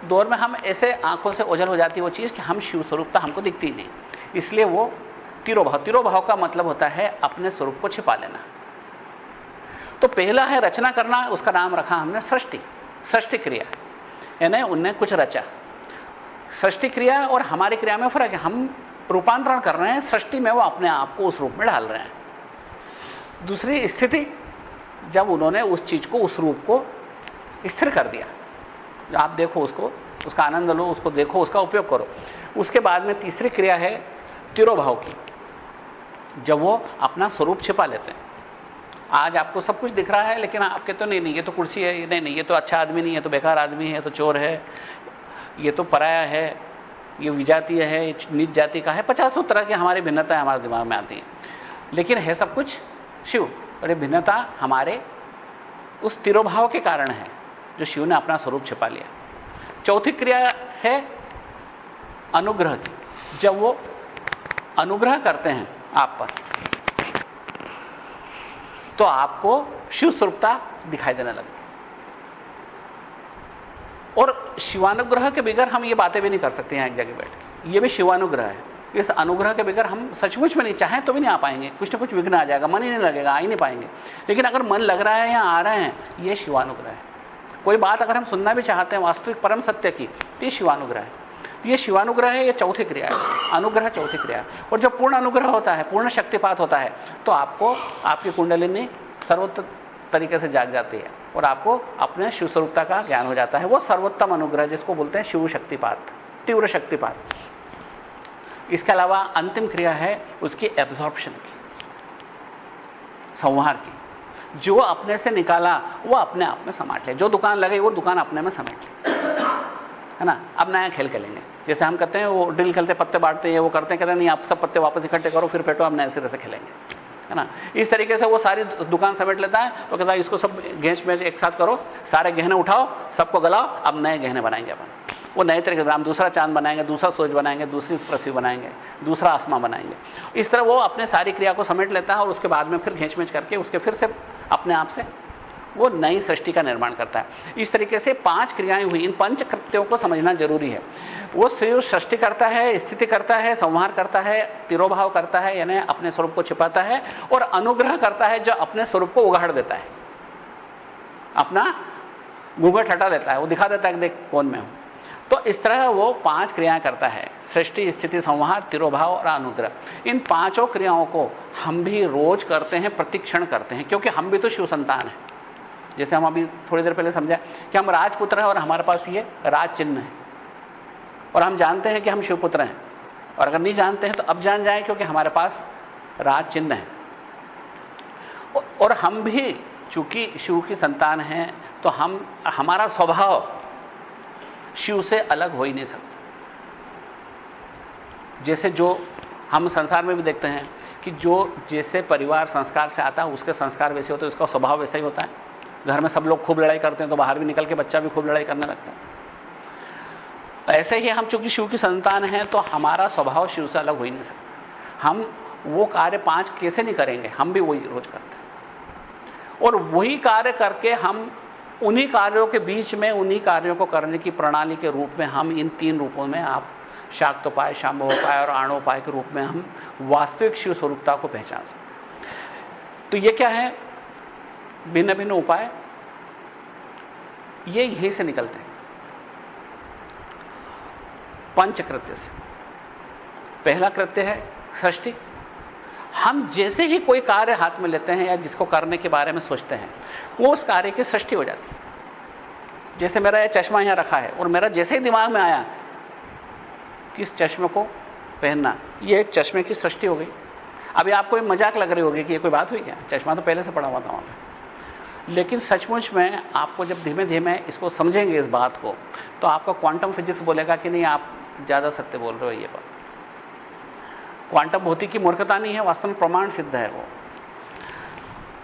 दौर में हम ऐसे आंखों से ओझल हो जाती है वो चीज कि हम शिव स्वरूपता हमको दिखती ही नहीं। इसलिए वो तिरोभाव, तिरोभाव का मतलब होता है अपने स्वरूप को छिपा लेना। तो पहला है रचना करना, उसका नाम रखा हमने सृष्टि, सृष्टि क्रिया, यानी उनने कुछ रचा। सृष्टि क्रिया और हमारी क्रिया में फर्क है, हम रूपांतरण कर रहे हैं, सृष्टि में वो अपने आप को उस रूप में डाल रहे हैं। दूसरी स्थिति, जब उन्होंने उस चीज को, उस रूप को स्थिर कर दिया, आप देखो उसको, उसका आनंद लो, उसको देखो, उसका उपयोग करो। उसके बाद में तीसरी क्रिया है तिरोभाव की, जब वो अपना स्वरूप छिपा लेते हैं। आज आपको सब कुछ दिख रहा है, लेकिन आप कहते हो नहीं ये तो कुर्सी है, नहीं ये तो अच्छा आदमी नहीं है, तो बेकार आदमी है, तो चोर है, ये तो पराया है, ये विजातीय है, ये नीच जाति का है। 50 तरह की हमारी भिन्नताएं हमारे दिमाग में आती हैं, लेकिन है सब कुछ शिव। और ये भिन्नता हमारे उस तिरोभाव के कारण है, जो शिव ने अपना स्वरूप छिपा लिया। चौथी क्रिया है अनुग्रह की, जब वो अनुग्रह करते हैं आप पर, तो आपको शिव स्वरूपता दिखाई देने लगती। और शिवानुग्रह के बगैर हम ये बातें भी नहीं कर सकते हैं एक जगह बैठ के, ये भी शिवानुग्रह है। इस अनुग्रह के बगैर हम सचमुच में नहीं चाहें तो भी नहीं आ पाएंगे, कुछ ना कुछ विघ्न आ जाएगा, मन ही नहीं लगेगा, आ ही नहीं पाएंगे। लेकिन अगर मन लग रहा है या आ रहे हैं, ये शिवानुग्रह है। कोई बात अगर हम सुनना भी चाहते हैं वास्तविक परम सत्य की, तो ये शिवानुग्रह है। ये शिवानुग्रह है, ये चौथी क्रिया है, अनुग्रह चौथी क्रिया। और जब पूर्ण अनुग्रह होता है, पूर्ण शक्तिपात होता है, तो आपको आपकी कुंडलिनी सर्वोत्तम तरीके से जाग जाती है और आपको अपने शिव स्वरूपता का ज्ञान हो जाता है। वो सर्वोत्तम अनुग्रह, जिसको बोलते हैं शिव शक्तिपात, तीव्र शक्तिपात। इसके अलावा अंतिम क्रिया है उसकी एब्जॉर्प्शन की, संहार की। जो अपने से निकाला वो अपने आप में समेट ले, जो दुकान लगे वो दुकान अपने में समेट ले, है ना। अब नया खेल खेलेंगे, जैसे हम कहते हैं वो ड्रिल खेलते, पत्ते बांटते हैं, वो करते हैं, कहते हैं नहीं आप सब पत्ते वापस इकट्ठे करो फिर फेंटो, हम नए सिरे से खेलेंगे। है ना। इस तरीके से वो सारी दुकान समेट लेता है, तो कहता है इसको सब घेंच में एक साथ करो, सारे गहने उठाओ, सबको गलाओ, अब नए गहने बनाएंगे अपन। वो नए तरीके से हम दूसरा चांद बनाएंगे, दूसरा सूरज बनाएंगे, दूसरी पृथ्वी बनाएंगे, दूसरा आसमां बनाएंगे। इस तरह वो अपने सारी क्रिया को समेट लेता है और उसके बाद में फिर घेंच करके उसके फिर से अपने आप से वो नई सृष्टि का निर्माण करता है। इस तरीके से 5 क्रियाएं हुई। इन पंच कृत्यों को समझना जरूरी है। वो सिर्फ सृष्टि करता है, स्थिति करता है, संहार करता है, तिरोभाव करता है यानी अपने स्वरूप को छिपाता है, और अनुग्रह करता है जो अपने स्वरूप को उगाड़ देता है, अपना घूंघट हटा देता है, वो दिखा देता है कि देख कौन मैं हूं। तो इस तरह वो 5 क्रियाएं करता है, सृष्टि, स्थिति, संहार, तिरोभाव और अनुग्रह। इन 5 क्रियाओं को हम भी रोज करते हैं, प्रतिक्षण करते हैं, क्योंकि हम भी तो शिव संतान हैं। जैसे हम अभी थोड़ी देर पहले समझा कि हम राजपुत्र हैं और हमारे पास ये राज चिन्ह है, और हम जानते हैं कि हम शिवपुत्र हैं, और अगर नहीं जानते हैं तो अब जान जाएं क्योंकि हमारे पास राज चिन्ह है। और हम भी चूंकि शिव की संतान हैं तो हमारा स्वभाव शिव से अलग हो ही नहीं सकता। जैसे जो हम संसार में भी देखते हैं कि जो जैसे परिवार संस्कार से आता है उसके संस्कार वैसे होते हैं, उसका स्वभाव वैसा ही होता है। घर में सब लोग खूब लड़ाई करते हैं तो बाहर भी निकल के बच्चा भी खूब लड़ाई करने लगता है। ऐसे ही हम चूंकि शिव की संतान हैं तो हमारा स्वभाव शिव से अलग हो ही नहीं सकता। हम वो कार्य 5 कैसे नहीं करेंगे, हम भी वही रोज करते हैं, और वही कार्य करके हम उन्हीं कार्यों के बीच में उन्हीं कार्यों को करने की प्रणाली के रूप में हम इन 3 रूपों में, आप शाक्तोपाय, शांभवोपाय और आणोपाय के रूप में हम वास्तविक शिव स्वरूपता को पहचान सकते। तो ये क्या है? भिन्न भिन्न उपाय ये यहीं से निकलते हैं, पंचकृत्य से। पहला कृत्य है सृष्टि। हम जैसे ही कोई कार्य हाथ में लेते हैं या जिसको करने के बारे में सोचते हैं, वो उस कार्य की सृष्टि हो जाती है। जैसे मेरा ये चश्मा यहां रखा है और मेरा जैसे ही दिमाग में आया कि इस चश्मे को पहनना, ये एक चश्मे की सृष्टि हो गई। अभी आपको ये मजाक लग रही होगी कि ये कोई बात हुई क्या, चश्मा तो पहले से पड़ा हुआ था वहां पे। लेकिन सचमुच में आपको जब धीमे धीमे इसको समझेंगे इस बात को, तो आपका क्वांटम फिजिक्स बोलेगा कि नहीं आप ज्यादा सत्य बोल रहे हो। ये बात क्वांटम भौतिकी की मूर्खता नहीं है, वास्तव में प्रमाण सिद्ध है वो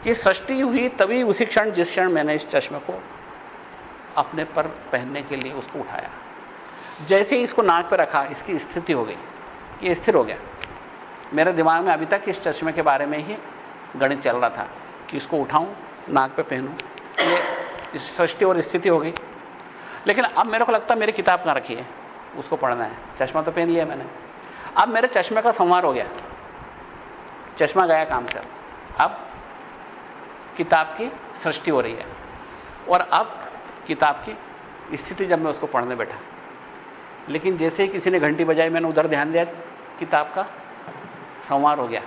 कि सृष्टि हुई तभी उसी क्षण जिस क्षण मैंने इस चश्मे को अपने पर पहनने के लिए उसको उठाया। जैसे ही इसको नाक पर रखा, इसकी स्थिति हो गई, ये स्थिर हो गया। मेरे दिमाग में अभी तक इस चश्मे के बारे में ही गणित चल रहा था कि इसको उठाऊं, नाक पे पहनूं, ये सृष्टि और स्थिति हो गई। लेकिन अब मेरे को लगता है मेरी किताब कहां रखी है, उसको पढ़ना है। चश्मा तो पहन लिया मैंने, अब मेरे चश्मे का संहार हो गया, चश्मा गया काम से। अब किताब की सृष्टि हो रही है, और अब किताब की स्थिति जब मैं उसको पढ़ने बैठा, लेकिन जैसे ही किसी ने घंटी बजाई मैंने उधर ध्यान दिया, किताब का संहार हो गया,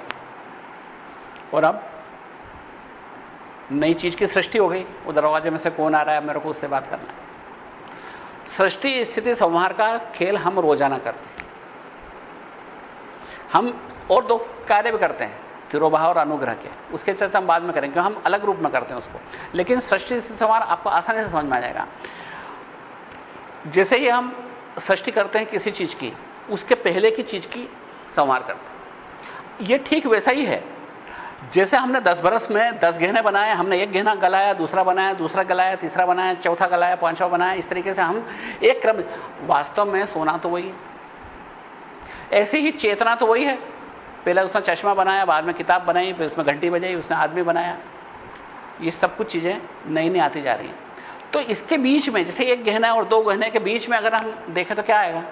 और अब नई चीज की सृष्टि हो गई। वो दरवाजे में से कौन आ रहा है, मेरे को उससे बात करना है। सृष्टि स्थिति संहार का खेल हम रोजाना करते हैं। हम और 2 कार्य भी करते हैं, तिरोभाव और अनुग्रह के, उसके चर्चा हम बाद में करेंगे, हम अलग रूप में करते हैं उसको। लेकिन सृष्टि स्थिति संहार आपको आसानी से समझ में आ जाएगा। जैसे ही हम सृष्टि करते हैं किसी चीज की, उसके पहले की चीज की संहार करते हैं। यह ठीक वैसा ही है जैसे हमने 10 बरस में 10 गहने बनाए, हमने एक गहना गलाया, दूसरा बनाया, दूसरा गलाया, तीसरा बनाया, चौथा गलाया, 5वां बनाया। इस तरीके से हम एक क्रम, वास्तव में सोना तो वही है, ऐसे ही चेतना तो वही है। पहले उसने चश्मा बनाया, बाद में किताब बनाई, फिर उसमें घंटी बजाई, उसने आदमी बनाया। ये सब कुछ चीजें नई नई आती जा रही हैं। तो इसके बीच में जैसे एक गहना और 2 गहने के बीच में अगर हम देखें तो क्या आएगा?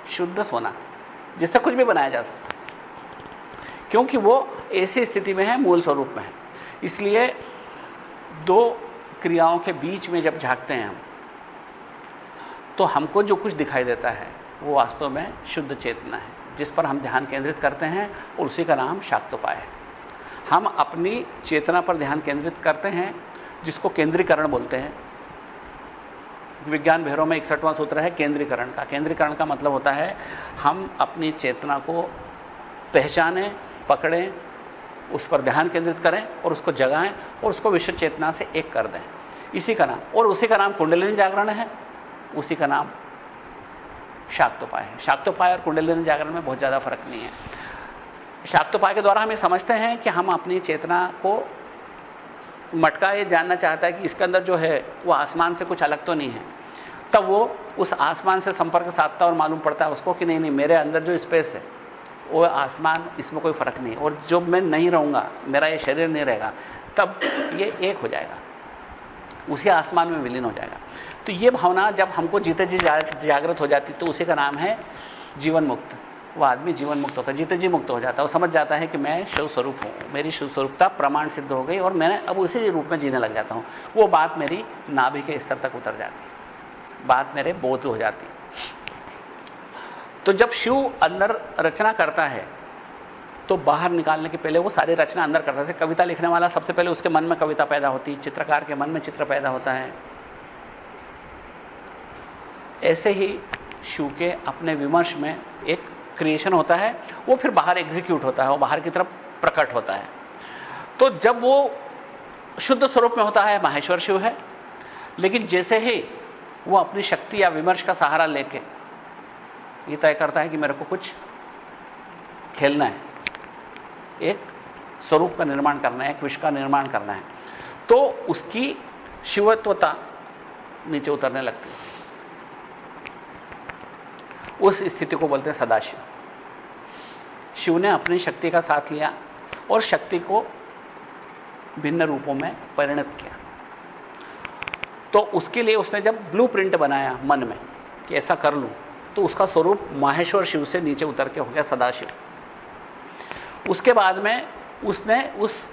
शुद्ध सोना, जिससे कुछ भी बनाया जा सकता है, क्योंकि वो ऐसी स्थिति में है, मूल स्वरूप में है। इसलिए 2 क्रियाओं के बीच में जब झांकते हैं हम, तो हमको जो कुछ दिखाई देता है वो वास्तव में शुद्ध चेतना है, जिस पर हम ध्यान केंद्रित करते हैं, और उसी का नाम शाक्तोपाय है। हम अपनी चेतना पर ध्यान केंद्रित करते हैं, जिसको केंद्रीकरण बोलते हैं। विज्ञान भैरव में 61वां सूत्र है केंद्रीकरण का। केंद्रीकरण का मतलब होता है हम अपनी चेतना को पहचानें, पकड़ें, उस पर ध्यान केंद्रित करें और उसको जगाएं और उसको विश्व चेतना से एक कर दें। इसी का नाम, और उसी का नाम कुंडलिनी जागरण है, उसी का नाम शाक्तोपाय है। शाक्तोपाय और कुंडलिनी जागरण में बहुत ज्यादा फर्क नहीं है। शाक्तोपाय के द्वारा हम ये समझते हैं कि हम अपनी चेतना को, मटका ये जानना चाहता है कि इसके अंदर जो है वो आसमान से कुछ अलग तो नहीं है। तब वो उस आसमान से संपर्क साधता और मालूम पड़ता है उसको कि नहीं नहीं, मेरे अंदर जो स्पेस है वो आसमान, इसमें कोई फर्क नहीं। और जब मैं नहीं रहूंगा, मेरा ये शरीर नहीं रहेगा, तब ये एक हो जाएगा, उसी आसमान में विलीन हो जाएगा। तो ये भावना जब हमको जीते जी जागृत हो जाती तो उसी का नाम है जीवन मुक्त। वो आदमी जीवन मुक्त होता है, जीते जी मुक्त हो जाता है। वो समझ जाता है कि मैं शिव स्वरूप हूं, मेरी शिव स्वरूपता प्रमाण सिद्ध हो गई और मैं अब उसी रूप में जीने लग जाता हूं। वो बात मेरी नाभि के स्तर तक उतर जाती है, बात मेरे बोध हो जाती है। तो जब शिव अंदर रचना करता है तो बाहर निकालने के पहले वो सारी रचना अंदर करता है। जैसे कविता लिखने वाला, सबसे पहले उसके मन में कविता पैदा होती है, चित्रकार के मन में चित्र पैदा होता है। ऐसे ही शिव के अपने विमर्श में एक क्रिएशन होता है, वो फिर बाहर एग्जीक्यूट होता है, वो बाहर की तरफ प्रकट होता है। तो जब वो शुद्ध स्वरूप में होता है, माहेश्वर शिव है। लेकिन जैसे ही वो अपनी शक्ति या विमर्श का सहारा लेके ये तय करता है कि मेरे को कुछ खेलना है, एक स्वरूप का निर्माण करना है, एक विश्व का निर्माण करना है, तो उसकी शिवत्वता नीचे उतरने लगती है। उस स्थिति को बोलते हैं सदाशिव। शिव ने अपनी शक्ति का साथ लिया और शक्ति को भिन्न रूपों में परिणत किया। तो उसके लिए उसने जब ब्लूप्रिंट बनाया मन में कि ऐसा कर लूं, तो उसका स्वरूप माहेश्वर शिव से नीचे उतर के हो गया सदाशिव। उसके बाद में उसने उस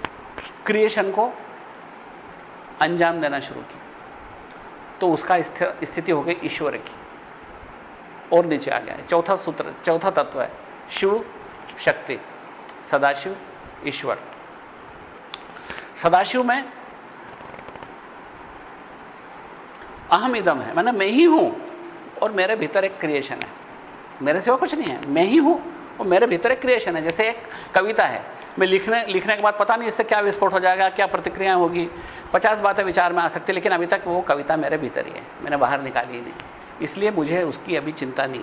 क्रिएशन को अंजाम देना शुरू किया, तो उसका स्थिति हो गई ईश्वर की और नीचे आ गया है। चौथा सूत्र, चौथा तत्व है शिव शक्ति, सदाशिव, ईश्वर। सदाशिव में अहम इदम है, मैंने मैं ही हूं और मेरे भीतर एक क्रिएशन है, मेरे सिवा कुछ नहीं है, मैं ही हूं और मेरे भीतर एक क्रिएशन है। जैसे एक कविता है, मैं लिखने के बाद पता नहीं इससे क्या विस्फोट हो जाएगा, क्या प्रतिक्रिया होगी, 50 बातें विचार में आ सकती, लेकिन अभी तक वो कविता मेरे भीतर ही है, मैंने बाहर निकाली ही नहीं, इसलिए मुझे उसकी अभी चिंता नहीं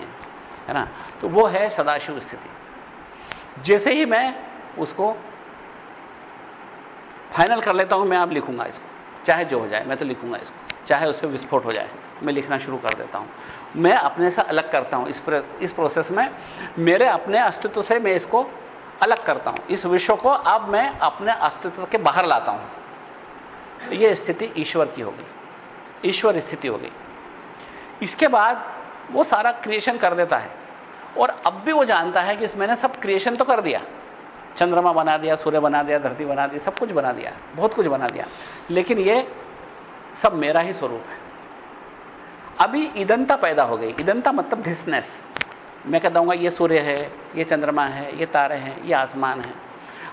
है ना। तो वो है सदाशिव स्थिति। जैसे ही मैं उसको फाइनल कर लेता हूं, मैं अब लिखूंगा इसको, चाहे जो हो जाए मैं तो लिखूंगा इसको, चाहे उससे विस्फोट हो जाए, मैं लिखना शुरू कर देता हूं। मैं अपने से अलग करता हूं, इस प्रोसेस में मेरे अपने अस्तित्व से मैं इसको अलग करता हूं, इस विश्व को अब मैं अपने अस्तित्व के बाहर लाता हूं। यह स्थिति ईश्वर की हो गई, ईश्वर स्थिति हो गई। इसके बाद वो सारा क्रिएशन कर देता है और अब भी वो जानता है कि मैंने सब क्रिएशन तो कर दिया, चंद्रमा बना दिया, सूर्य बना दिया, धरती बना दी, सब कुछ बना दिया, बहुत कुछ बना दिया, लेकिन ये सब मेरा ही स्वरूप है। अभी इदंता पैदा हो गई। इदंता मतलब धिसनेस। मैं कह दूंगा ये सूर्य है, ये चंद्रमा है, ये तारे हैं, ये आसमान है,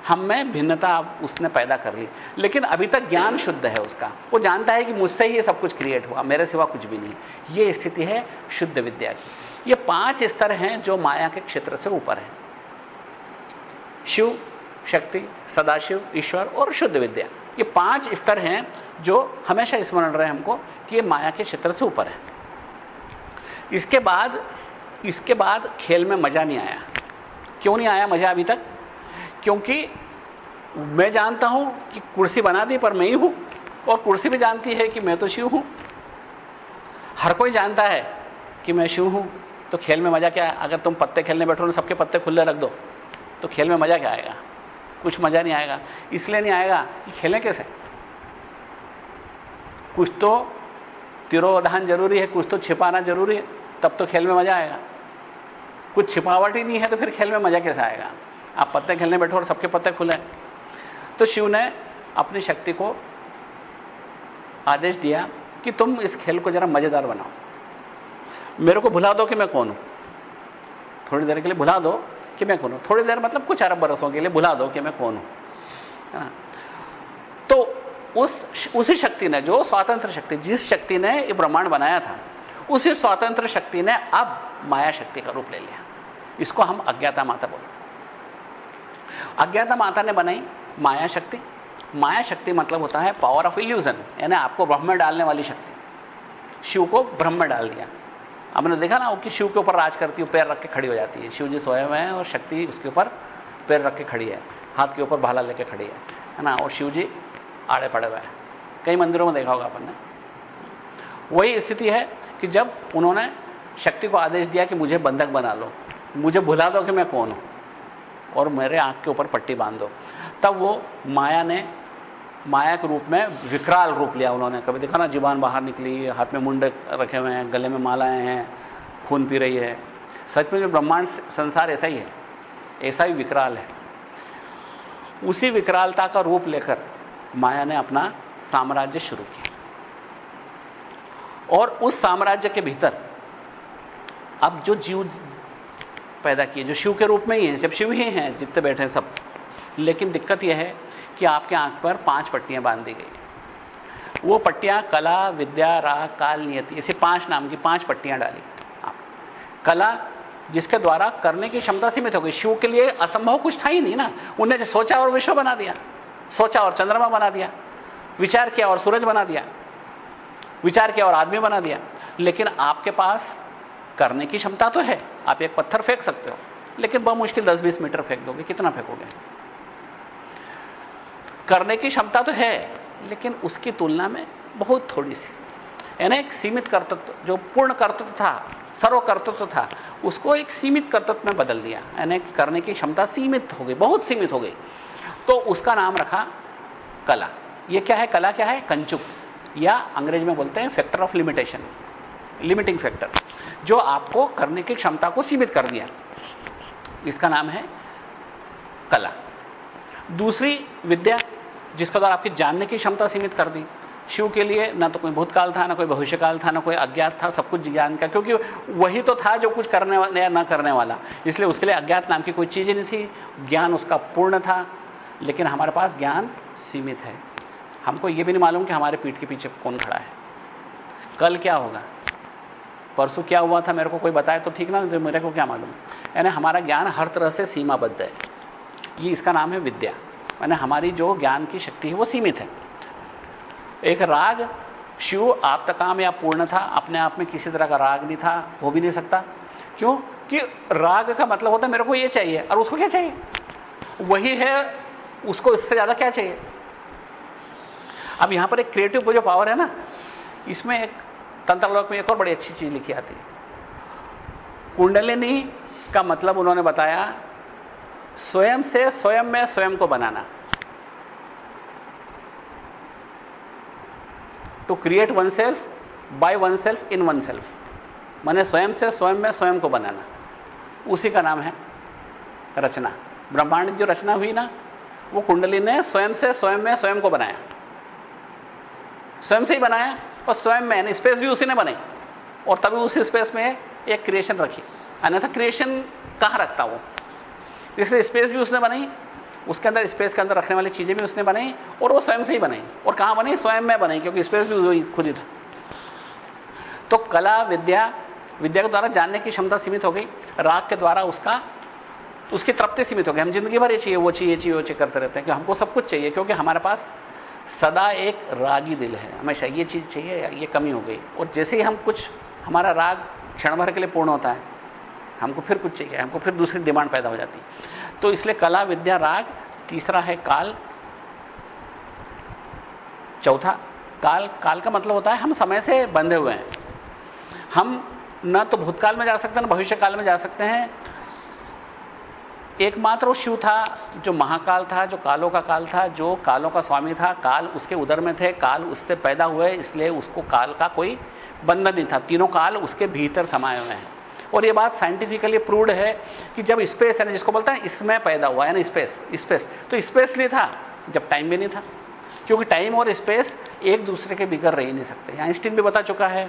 हम में भिन्नता उसने पैदा कर ली, लेकिन अभी तक ज्ञान शुद्ध है उसका। वो जानता है कि मुझसे ही ये सब कुछ क्रिएट हुआ, मेरे सिवा कुछ भी नहीं। ये स्थिति है शुद्ध विद्या की। ये 5 स्तर हैं जो माया के क्षेत्र से ऊपर है। शिव, शक्ति, सदाशिव, ईश्वर और शुद्ध विद्या। ये 5 स्तर हैं जो हमेशा स्मरण रहे हमको कि ये माया के क्षेत्र से ऊपर है। इसके बाद खेल में मजा नहीं आया। क्यों नहीं आया मजा अभी तक? क्योंकि मैं जानता हूं कि कुर्सी बना दी पर मैं ही हूं, और कुर्सी भी जानती है कि मैं तो शिव हूं। हर कोई जानता है कि मैं शिव हूं, तो खेल में मजा क्या है? अगर तुम पत्ते खेलने बैठो ना, सबके पत्ते खुले रख दो, तो खेल में मजा क्या आएगा? कुछ मजा नहीं आएगा। इसलिए नहीं आएगा कि खेलें कैसे? कुछ तो तिरोधान जरूरी है, कुछ तो छिपाना जरूरी है, तब तो खेल में मजा आएगा। कुछ छिपावट ही नहीं है तो फिर खेल में मजा कैसे आएगा? आप पत्ते खेलने बैठो और सबके पत्ते खुले। तो शिव ने अपनी शक्ति को आदेश दिया कि तुम इस खेल को जरा मजेदार बनाओ, मेरे को भुला दो कि मैं कौन हूं। थोड़ी देर के लिए भुला दो कि मैं कौन हूं, थोड़ी देर मतलब कुछ अरब बरसों के लिए भुला दो कि मैं कौन हूं। तो उसी शक्ति ने, जो स्वतंत्र शक्ति, जिस शक्ति ने ये ब्रह्मांड बनाया था, उसी स्वतंत्र शक्ति ने अब माया शक्ति का रूप ले लिया। इसको हम अज्ञाता माता बोलते हैं। अज्ञाता माता ने बनाई माया शक्ति। माया शक्ति मतलब होता है पावर ऑफ इल्यूजन, यानी आपको भ्रम में डालने वाली शक्ति। शिव को भ्रम में डाल दिया। आपने देखा ना कि शिव के ऊपर राज करती है, पैर रख के खड़ी हो जाती है। शिव जी सोए हुए हैं और शक्ति उसके ऊपर पैर रख के खड़ी है, हाथ के ऊपर भाला लेके खड़ी है ना, और शिव जी आड़े पड़े हुए हैं। कई मंदिरों में देखा होगा अपन ने। वही स्थिति है कि जब उन्होंने शक्ति को आदेश दिया कि मुझे बंधक बना लो, मुझे भुला दो कि मैं कौन हूं और मेरे आंख के ऊपर पट्टी बांध दो, तब वो माया के रूप में विकराल रूप लिया उन्होंने। कभी देखा ना, जीवान बाहर निकली, हाथ में मुंडे रखे हुए हैं, गले में मालाएं हैं, खून पी रही है। सच में जो ब्रह्मांड संसार ऐसा ही है, ऐसा ही विकराल है। उसी विकरालता का रूप लेकर माया ने अपना साम्राज्य शुरू किया, और उस साम्राज्य के भीतर अब जो जीव पैदा किए, जो शिव के रूप में ही हैं, जब शिव ही हैं जितने बैठे हैं सब। लेकिन दिक्कत यह है कि आपके आंख पर 5 पट्टियां बांध दी गई हैं। वो पट्टियां कला, विद्या, राग, काल, नियति, ऐसे 5 नाम की 5 पट्टियां डाली आप। कला, जिसके द्वारा करने की क्षमता सीमित हो गई। शिव के लिए असंभव कुछ था ही नहीं ना। उन्हें जो सोचा और विश्व बना दिया, सोचा और चंद्रमा बना दिया, विचार किया और सूरज बना दिया, विचार किया और आदमी बना दिया। लेकिन आपके पास करने की क्षमता तो है, आप एक पत्थर फेंक सकते हो, लेकिन बहुत मुश्किल 10-20 मीटर फेंक दोगे, कितना फेंकोगे? करने की क्षमता तो है, लेकिन उसकी तुलना में बहुत थोड़ी सी। यानी एक सीमित कर्तृत्व, जो पूर्ण कर्तृत्व था, सर्व कर्तृत्व था, उसको एक सीमित कर्तृत्व में बदल दिया। यानी करने की क्षमता सीमित हो गई, बहुत सीमित हो गई। तो उसका नाम रखा कला। यह क्या है? कला क्या है? कंचुक, या अंग्रेजी में बोलते हैं factor of limitation, limiting factor, जो आपको करने की क्षमता को सीमित कर दिया। इसका नाम है कला। दूसरी विद्या, जिसके द्वारा आपकी जानने की क्षमता सीमित कर दी। शिव के लिए ना तो कोई भूतकाल था, ना कोई भविष्यकाल था, ना कोई अज्ञात था, सब कुछ ज्ञान का, क्योंकि वही तो था जो कुछ करने या ना करने वाला। इसलिए उसके लिए अज्ञात नाम की कोई चीज नहीं थी, ज्ञान उसका पूर्ण था। लेकिन हमारे पास ज्ञान सीमित है। हमको यह भी नहीं मालूम कि हमारे पीठ के पीछे कौन खड़ा है, कल क्या होगा, परसों क्या हुआ था, मेरे को कोई बताए तो ठीक ना, तो मेरे को क्या मालूम। यानी हमारा ज्ञान हर तरह से सीमाबद्ध है। ये इसका नाम है विद्या। यानी हमारी जो ज्ञान की शक्ति है वो सीमित है। एक राग, शिव आप्तकाम या पूर्ण था, अपने आप में किसी तरह का राग नहीं था, हो भी नहीं सकता। क्यों? कि राग का मतलब होता है मेरे को ये चाहिए, और उसको क्या चाहिए? वही है, उसको इससे ज्यादा क्या चाहिए? अब यहां पर एक क्रिएटिव जो पावर है ना, इसमें एक तंत्रलोक में एक और बड़ी अच्छी चीज लिखी आती है। कुंडलिनी का मतलब उन्होंने बताया स्वयं से स्वयं में स्वयं को बनाना, to create oneself by oneself in oneself, माने स्वयं से स्वयं में स्वयं को बनाना। उसी का नाम है रचना। ब्रह्मांड की जो रचना हुई ना, वो कुंडली ने स्वयं से स्वयं में स्वयं को बनाया, स्वयं से ही बनाया, और स्वयं में स्पेस भी उसी ने बनाई, और तभी उसी स्पेस में एक क्रिएशन रखी। अन्यथा क्रिएशन कहां रखता वो? इसलिए स्पेस भी उसने बनाई, उसके अंदर स्पेस के अंदर रखने वाली चीजें भी उसने बनाई, और वो स्वयं से ही बनाई। और कहां बनी? स्वयं में बनाई, क्योंकि स्पेस भी खुद ही था। तो कला, विद्या के द्वारा जानने की क्षमता सीमित हो गई, राग के द्वारा उसकी तृप्ति सीमित हो गई। हम जिंदगी भर ये चाहिए, वो चाहिए, चाहिए, वो चाहिए करते रहते हैं कि हमको सब कुछ चाहिए, क्योंकि हमारे पास सदा एक रागी दिल है, हमेशा ये चीज चाहिए, ये कमी हो गई। और जैसे ही हम कुछ, हमारा राग क्षण भर के लिए पूर्ण होता है, हमको फिर कुछ चाहिए, हमको फिर दूसरी डिमांड पैदा हो जाती है। तो इसलिए कला, विद्या, राग। तीसरा है काल। चौथा काल का मतलब होता है हम समय से बंधे हुए हैं। हम न तो भूतकाल में जा सकते हैं, न भविष्य काल में जा सकते हैं। एकमात्र वो शिव था जो महाकाल था, जो कालों का काल था, जो कालों का स्वामी था। काल उसके उदर में थे, काल उससे पैदा हुए, इसलिए उसको काल का कोई बंधन नहीं था। तीनों काल उसके भीतर समाये हुए हैं। और ये बात साइंटिफिकली प्रूव्ड है कि जब स्पेस है ना, जिसको बोलते हैं इसमें पैदा हुआ है ना, स्पेस तो स्पेस नहीं था जब टाइम भी नहीं था, क्योंकि टाइम और स्पेस एक दूसरे के बिगड़ रह नहीं सकते। आइंस्टीन भी बता चुका है,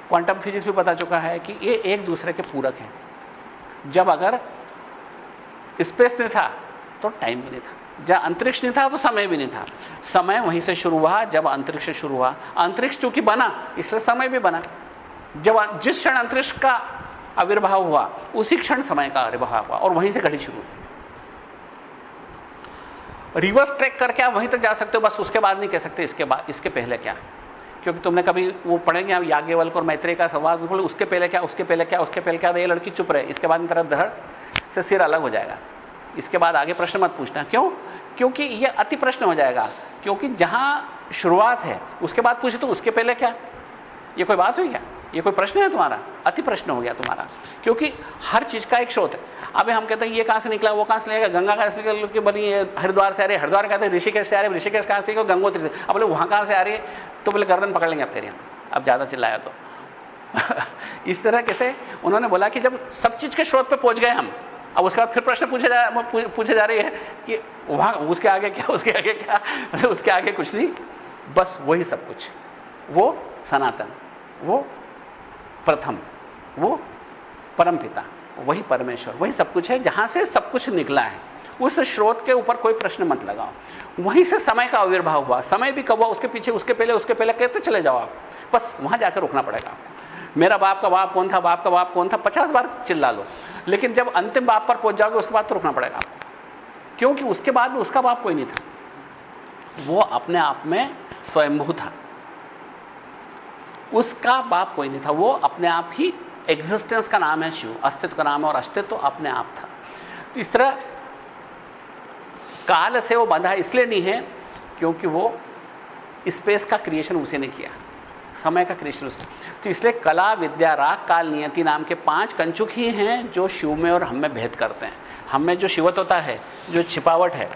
क्वांटम फिजिक्स भी बता चुका है कि ये एक दूसरे के पूरक हैं। जब अगर स्पेस नहीं था तो टाइम भी नहीं था, जब अंतरिक्ष नहीं था तो समय भी नहीं था। समय वहीं से शुरू हुआ जब अंतरिक्ष शुरू हुआ। अंतरिक्ष चूंकि बना इसलिए समय भी बना। जब जिस क्षण अंतरिक्ष का आविर्भाव हुआ उसी क्षण समय का आविर्भाव हुआ, और वहीं से घड़ी शुरू। रिवर्स ट्रैक करके आप वहीं तक जा सकते हो, बस उसके बाद नहीं कह सकते इसके पहले क्या। क्योंकि तुमने कभी वो पढ़ेंगे आप याज्ञवल्क्य और मैत्रेय का संवाद, उसके पहले क्या, उसके पहले क्या, उसके पहले क्या, ये लड़की चुप रहे, इसके बाद तरह धड़ से सिर अलग हो जाएगा। इसके बाद आगे प्रश्न मत पूछना। क्यों? क्योंकि यह अति प्रश्न हो जाएगा। क्योंकि जहां शुरुआत है उसके बाद पूछे तो उसके पहले क्या? यह कोई बात हुई क्या? यह कोई प्रश्न है तुम्हारा? अति प्रश्न हो गया तुम्हारा। क्योंकि हर चीज का एक स्रोत है। अबे हम कहते हैं ये कहां से निकला, वो कहां से निकला, गंगा कहां से निकल के बनी है, हरिद्वार से आ रही है, हरिद्वार कहते हैं ऋषिकेश से आ रही है, ऋषिकेश कहां से, गंगोत्री से। अब बोले वहां कहां से आ रही है, तो बोले गर्दन पकड़ लेंगे अब तेरे यहां, अब ज्यादा चिल्लाया तो। इस तरह कैसे उन्होंने बोला कि जब सब चीज के स्रोत पे पहुंच गए हम, अब उसके बाद फिर प्रश्न पूछे जा रही है कि वहां उसके आगे क्या, उसके आगे क्या, उसके आगे कुछ नहीं, बस वही सब कुछ, वो सनातन, वो प्रथम, वो परमपिता, वही परमेश्वर, वही सब कुछ है जहां से सब कुछ निकला है। उस स्रोत के ऊपर कोई प्रश्न मत लगाओ। वहीं से समय का आविर्भाव हुआ। समय भी कब हुआ, उसके पीछे, उसके पहले कहते चले जाओ आप, बस वहां जाकर रुकना पड़ेगा आपको। मेरा बाप का बाप कौन था, बाप का बाप कौन था, 50 बार चिल्ला लो, लेकिन जब अंतिम बाप पर पहुंच जाओगे उसके बाद तो रुकना पड़ेगा आपको। क्योंकि उसके बाद में उसका बाप कोई नहीं था, वो अपने आप में स्वयंभू था, उसका बाप कोई नहीं था, वो अपने आप ही, एग्जिस्टेंस का नाम है शिव, अस्तित्व का नाम है, और अस्तित्व तो अपने आप था। तो इस तरह काल से वो बंधा इसलिए नहीं है क्योंकि वो स्पेस का क्रिएशन उसी ने किया, समय का क्रिएशन उसने। तो इसलिए कला, विद्या, राग, काल, नियति नाम के 5 कंचुक ही हैं जो शिव में और हम में भेद करते हैं। हम में जो शिवत्वता है, जो छिपावट है,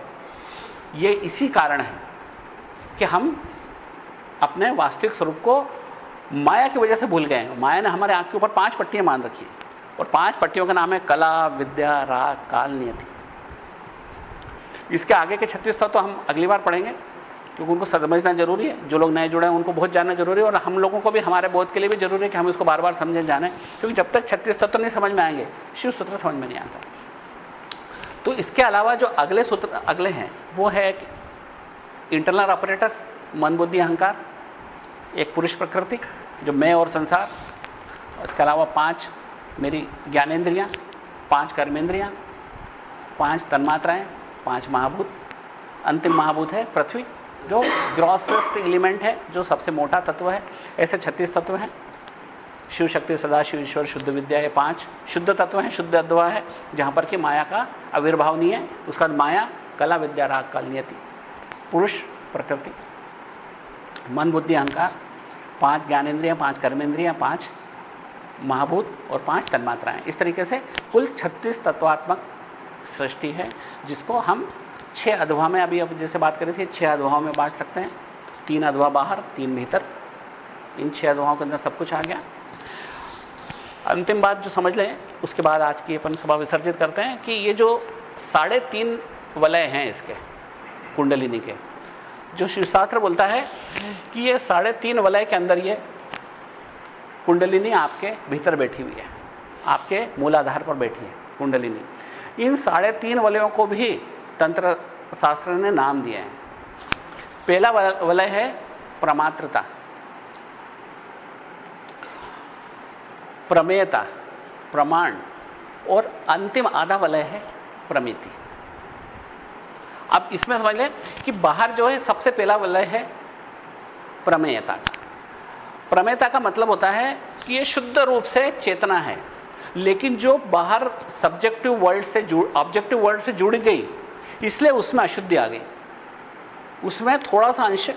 ये इसी कारण है कि हम अपने वास्तविक स्वरूप को माया की वजह से भूल गए हैं। माया ने हमारे आंख के ऊपर 5 पट्टियां मान रखी हैं, और 5 पट्टियों का नाम है कला, विद्या, राग, काल, नियति। इसके आगे के 36 तत्व तो हम अगली बार पढ़ेंगे, क्योंकि उनको समझना जरूरी है। जो लोग नए जुड़े हैं उनको बहुत जानना जरूरी है, और हम लोगों को भी, हमारे बोध के लिए भी जरूरी है कि हम इसको बार बार समझें, जानें। क्योंकि जब तक 36 तत्व नहीं समझ में आएंगे, शिव सूत्र समझ में नहीं आता। तो इसके अलावा जो अगले सूत्र अगले हैं, वो है इंटरनल ऑपरेटर्स, मन, बुद्धि, अहंकार, एक पुरुष प्रकृति जो मैं और संसार, इसके अलावा 5 मेरी ज्ञानेंद्रियां, 5 कर्मेंद्रियां, 5 तन्मात्राएं, 5 महाभूत। अंतिम महाभूत है पृथ्वी, जो ग्रॉसेस्ट एलिमेंट है, जो सबसे मोटा तत्व है। ऐसे 36 तत्व हैं। शिव शक्ति, सदाशिव, ईश्वर, शुद्ध विद्या, ये 5 शुद्ध तत्व हैं, शुद्ध अद्वा है, जहां पर कि माया का आविर्भाव नहीं है। उसका माया, कला, विद्या, राग, काल, नियति, पुरुष प्रकृति, मन, बुद्धि, अहंकार, 5 ज्ञानेंद्रियां, 5 कर्मेंद्रियां, 5 महाभूत और 5 तन्मात्राएं। इस तरीके से कुल 36 तत्वात्मक सृष्टि है, जिसको हम 6 अध्वा में, अभी जैसे बात करी थी, 6 अध्वाओं में बांट सकते हैं। 3 अध्वा बाहर, 3 भीतर। इन 6 अध्वाओं के अंदर सब कुछ आ गया। अंतिम बात जो समझ लें, उसके बाद आज की अपन सभा विसर्जित करते हैं, कि ये जो 3.5 वलय हैं इसके कुंडलिनी के, जो शिवशास्त्र बोलता है कि ये 3.5 वलय के अंदर ये कुंडलिनी आपके भीतर बैठी हुई है, आपके मूलाधार पर बैठी है कुंडलिनी। इन 3.5 वलयों को भी तंत्र शास्त्र ने नाम दिए हैं। पहला वलय है प्रमात्रता, प्रमेयता, प्रमाण, और अंतिम आधा वलय है प्रमिति। अब इसमें समझ लें कि बाहर जो है सबसे पहला वलय है प्रमेयता का। प्रमेयता का मतलब होता है कि ये शुद्ध रूप से चेतना है, लेकिन जो बाहर सब्जेक्टिव वर्ल्ड से ऑब्जेक्टिव वर्ल्ड से जुड़ गई, इसलिए उसमें अशुद्धि आ गई, उसमें थोड़ा सा अंश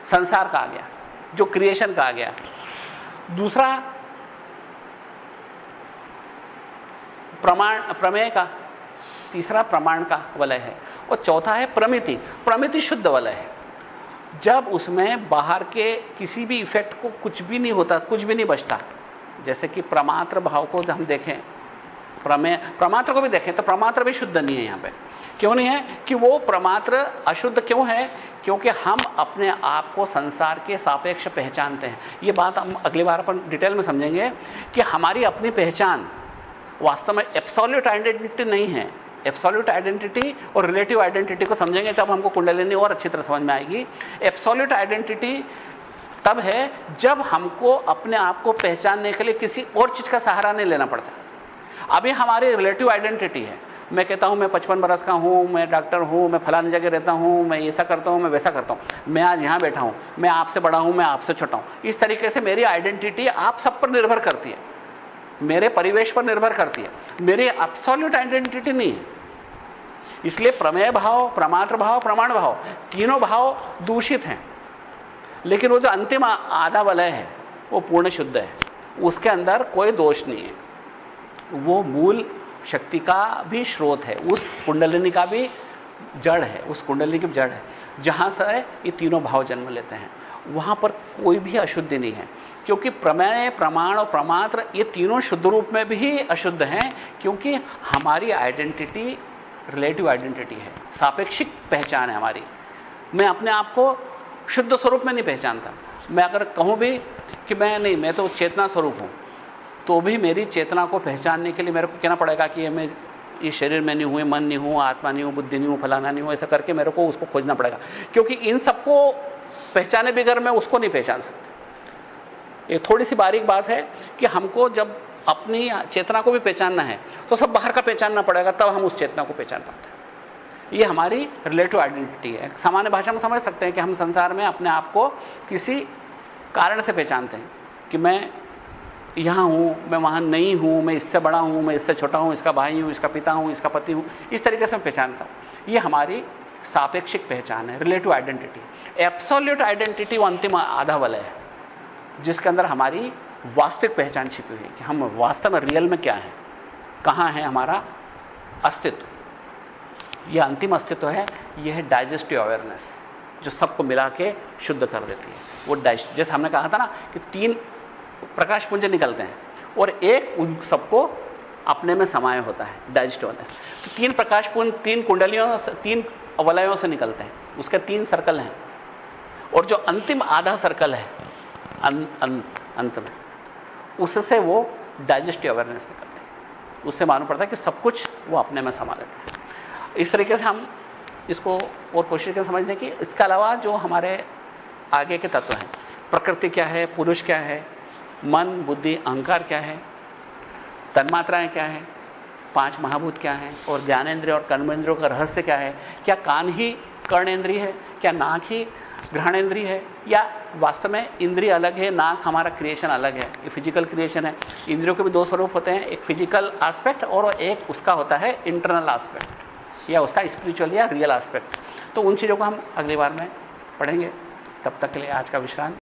संसार का आ गया, जो क्रिएशन का आ गया। दूसरा प्रमेय का, तीसरा प्रमाण का वलय है, और चौथा है प्रमिति। प्रमिति शुद्ध वलय है, जब उसमें बाहर के किसी भी इफेक्ट को कुछ भी नहीं होता, कुछ भी नहीं बचता। जैसे कि प्रमात्र भाव को हम देखें, प्रमात्र को भी देखें तो प्रमात्र भी शुद्ध नहीं है। यहां पे क्यों नहीं है कि वो प्रमात्र अशुद्ध क्यों है? क्योंकि हम अपने आप को संसार के सापेक्ष पहचानते हैं। ये बात हम अगली बार अपन डिटेल में समझेंगे कि हमारी अपनी पहचान वास्तव में एब्सोल्यूट आइडेंटिटी नहीं है। एब्सोल्यूट आइडेंटिटी और रिलेटिव आइडेंटिटी को समझेंगे तब हमको कुंडलिनी और अच्छी तरह समझ में आएगी। एब्सोल्यूट आइडेंटिटी तब है जब हमको अपने आप को पहचानने के लिए किसी और चीज का सहारा नहीं लेना पड़ता। अभी हमारी रिलेटिव आइडेंटिटी है, मैं कहता हूं मैं 55 बरस का हूं, मैं डॉक्टर हूं, मैं फलानी जगह रहता हूं, मैं ऐसा करता हूं, मैं वैसा करता हूं, मैं आज यहां बैठा हूं, मैं आपसे बड़ा हूं, मैं आपसे छोटा हूं। इस तरीके से मेरी आइडेंटिटी आप सब पर निर्भर करती है। मेरे परिवेश पर निर्भर करती है, मेरी एब्सोल्यूट आइडेंटिटी नहीं है। इसलिए प्रमेय भाव, प्रमात्र भाव, प्रमाण भाव, तीनों भाव दूषित हैं, लेकिन वो जो अंतिम आधा वलय है वो पूर्ण शुद्ध है, उसके अंदर कोई दोष नहीं है। वो मूल शक्ति का भी स्रोत है, उस कुंडलिनी का भी जड़ है, उस कुंडलिनी की जड़ है जहां से ये तीनों भाव जन्म लेते हैं। वहां पर कोई भी अशुद्धि नहीं है, क्योंकि प्रमेय, प्रमाण और प्रमात्र ये तीनों शुद्ध रूप में भी अशुद्ध हैं, क्योंकि हमारी आइडेंटिटी रिलेटिव आइडेंटिटी है, सापेक्षिक पहचान है हमारी। मैं अपने आप को शुद्ध स्वरूप में नहीं पहचानता। मैं अगर कहूं भी कि मैं तो चेतना स्वरूप हूं, तो भी मेरी चेतना को पहचानने के लिए मेरे को कहना पड़ेगा कि मैं ये शरीर में नहीं हूं, मन नहीं हूं, आत्मा नहीं हूं, बुद्धि नहीं हूं, फलाना नहीं हूं, ऐसा करके मेरे को उसको खोजना पड़ेगा, क्योंकि इन सबको पहचाने बगैर मैं उसको नहीं पहचान सकता। ये थोड़ी सी बारीक बात है कि हमको जब अपनी चेतना को भी पहचानना है तो सब बाहर का पहचानना पड़ेगा, तब हम उस चेतना को पहचान पाते हैं। ये हमारी रिलेटिव आइडेंटिटी है। सामान्य भाषा में समझ सकते हैं कि हम संसार में अपने आप को किसी कारण से पहचानते हैं कि मैं यहां हूं, मैं वहां नहीं हूं, मैं इससे बड़ा हूं, मैं इससे छोटा हूं, इसका भाई हूं, इसका पिता हूं, इसका पति हूं, इस तरीके से मैं पहचानता हूं। ये हमारी सापेक्षिक पहचान है, रिलेटिव आइडेंटिटी। एब्सोल्यूट आइडेंटिटी वो अंतिम आधा वलय है, जिसके अंदर हमारी वास्तविक पहचान छिपी हुई है कि हम वास्तव में रियल में क्या है, कहां है हमारा अस्तित्व। यह अंतिम अस्तित्व है, यह है डाइजेस्टिव अवेयरनेस, जो सबको मिला के शुद्ध कर देती है। वो जैसे हमने कहा था ना कि 3 प्रकाश पुंज निकलते हैं और एक उन सबको अपने में समाये होता है, डाइजेस्टिव अवेयरनेस। तो 3 प्रकाश पुंज 3 कुंडलियों से, 3 वलयों से निकलते हैं, उसके 3 सर्कल हैं, और जो अंतिम आधा सर्कल है अंत में, उससे वो डाइजेस्टिव अवेयरनेस निकलती है। उससे मालूम पड़ता है कि सब कुछ वो अपने में समा लेता है। इस तरीके से हम इसको और कोशिश करें समझने की। इसके अलावा जो हमारे आगे के तत्व हैं, प्रकृति क्या है, पुरुष क्या है, मन, बुद्धि, अहंकार क्या है, तन्मात्राएं क्या है, 5 महाभूत क्या है, और ज्ञानेंद्रिय और कर्मेंद्रियों का रहस्य क्या है। क्या कान ही कर्णेंद्रिय है, क्या नाक ही घ्राणेंद्रिय है, या वास्तव में इंद्रिय अलग है, नाक हमारा क्रिएशन अलग है, ये फिजिकल क्रिएशन है। इंद्रियों के भी 2 स्वरूप होते हैं, एक फिजिकल एस्पेक्ट और एक उसका होता है इंटरनल एस्पेक्ट, या उसका स्पिरिचुअल या रियल एस्पेक्ट। तो उन चीजों को हम अगली बार में पढ़ेंगे। तब तक के लिए आज का विश्राम।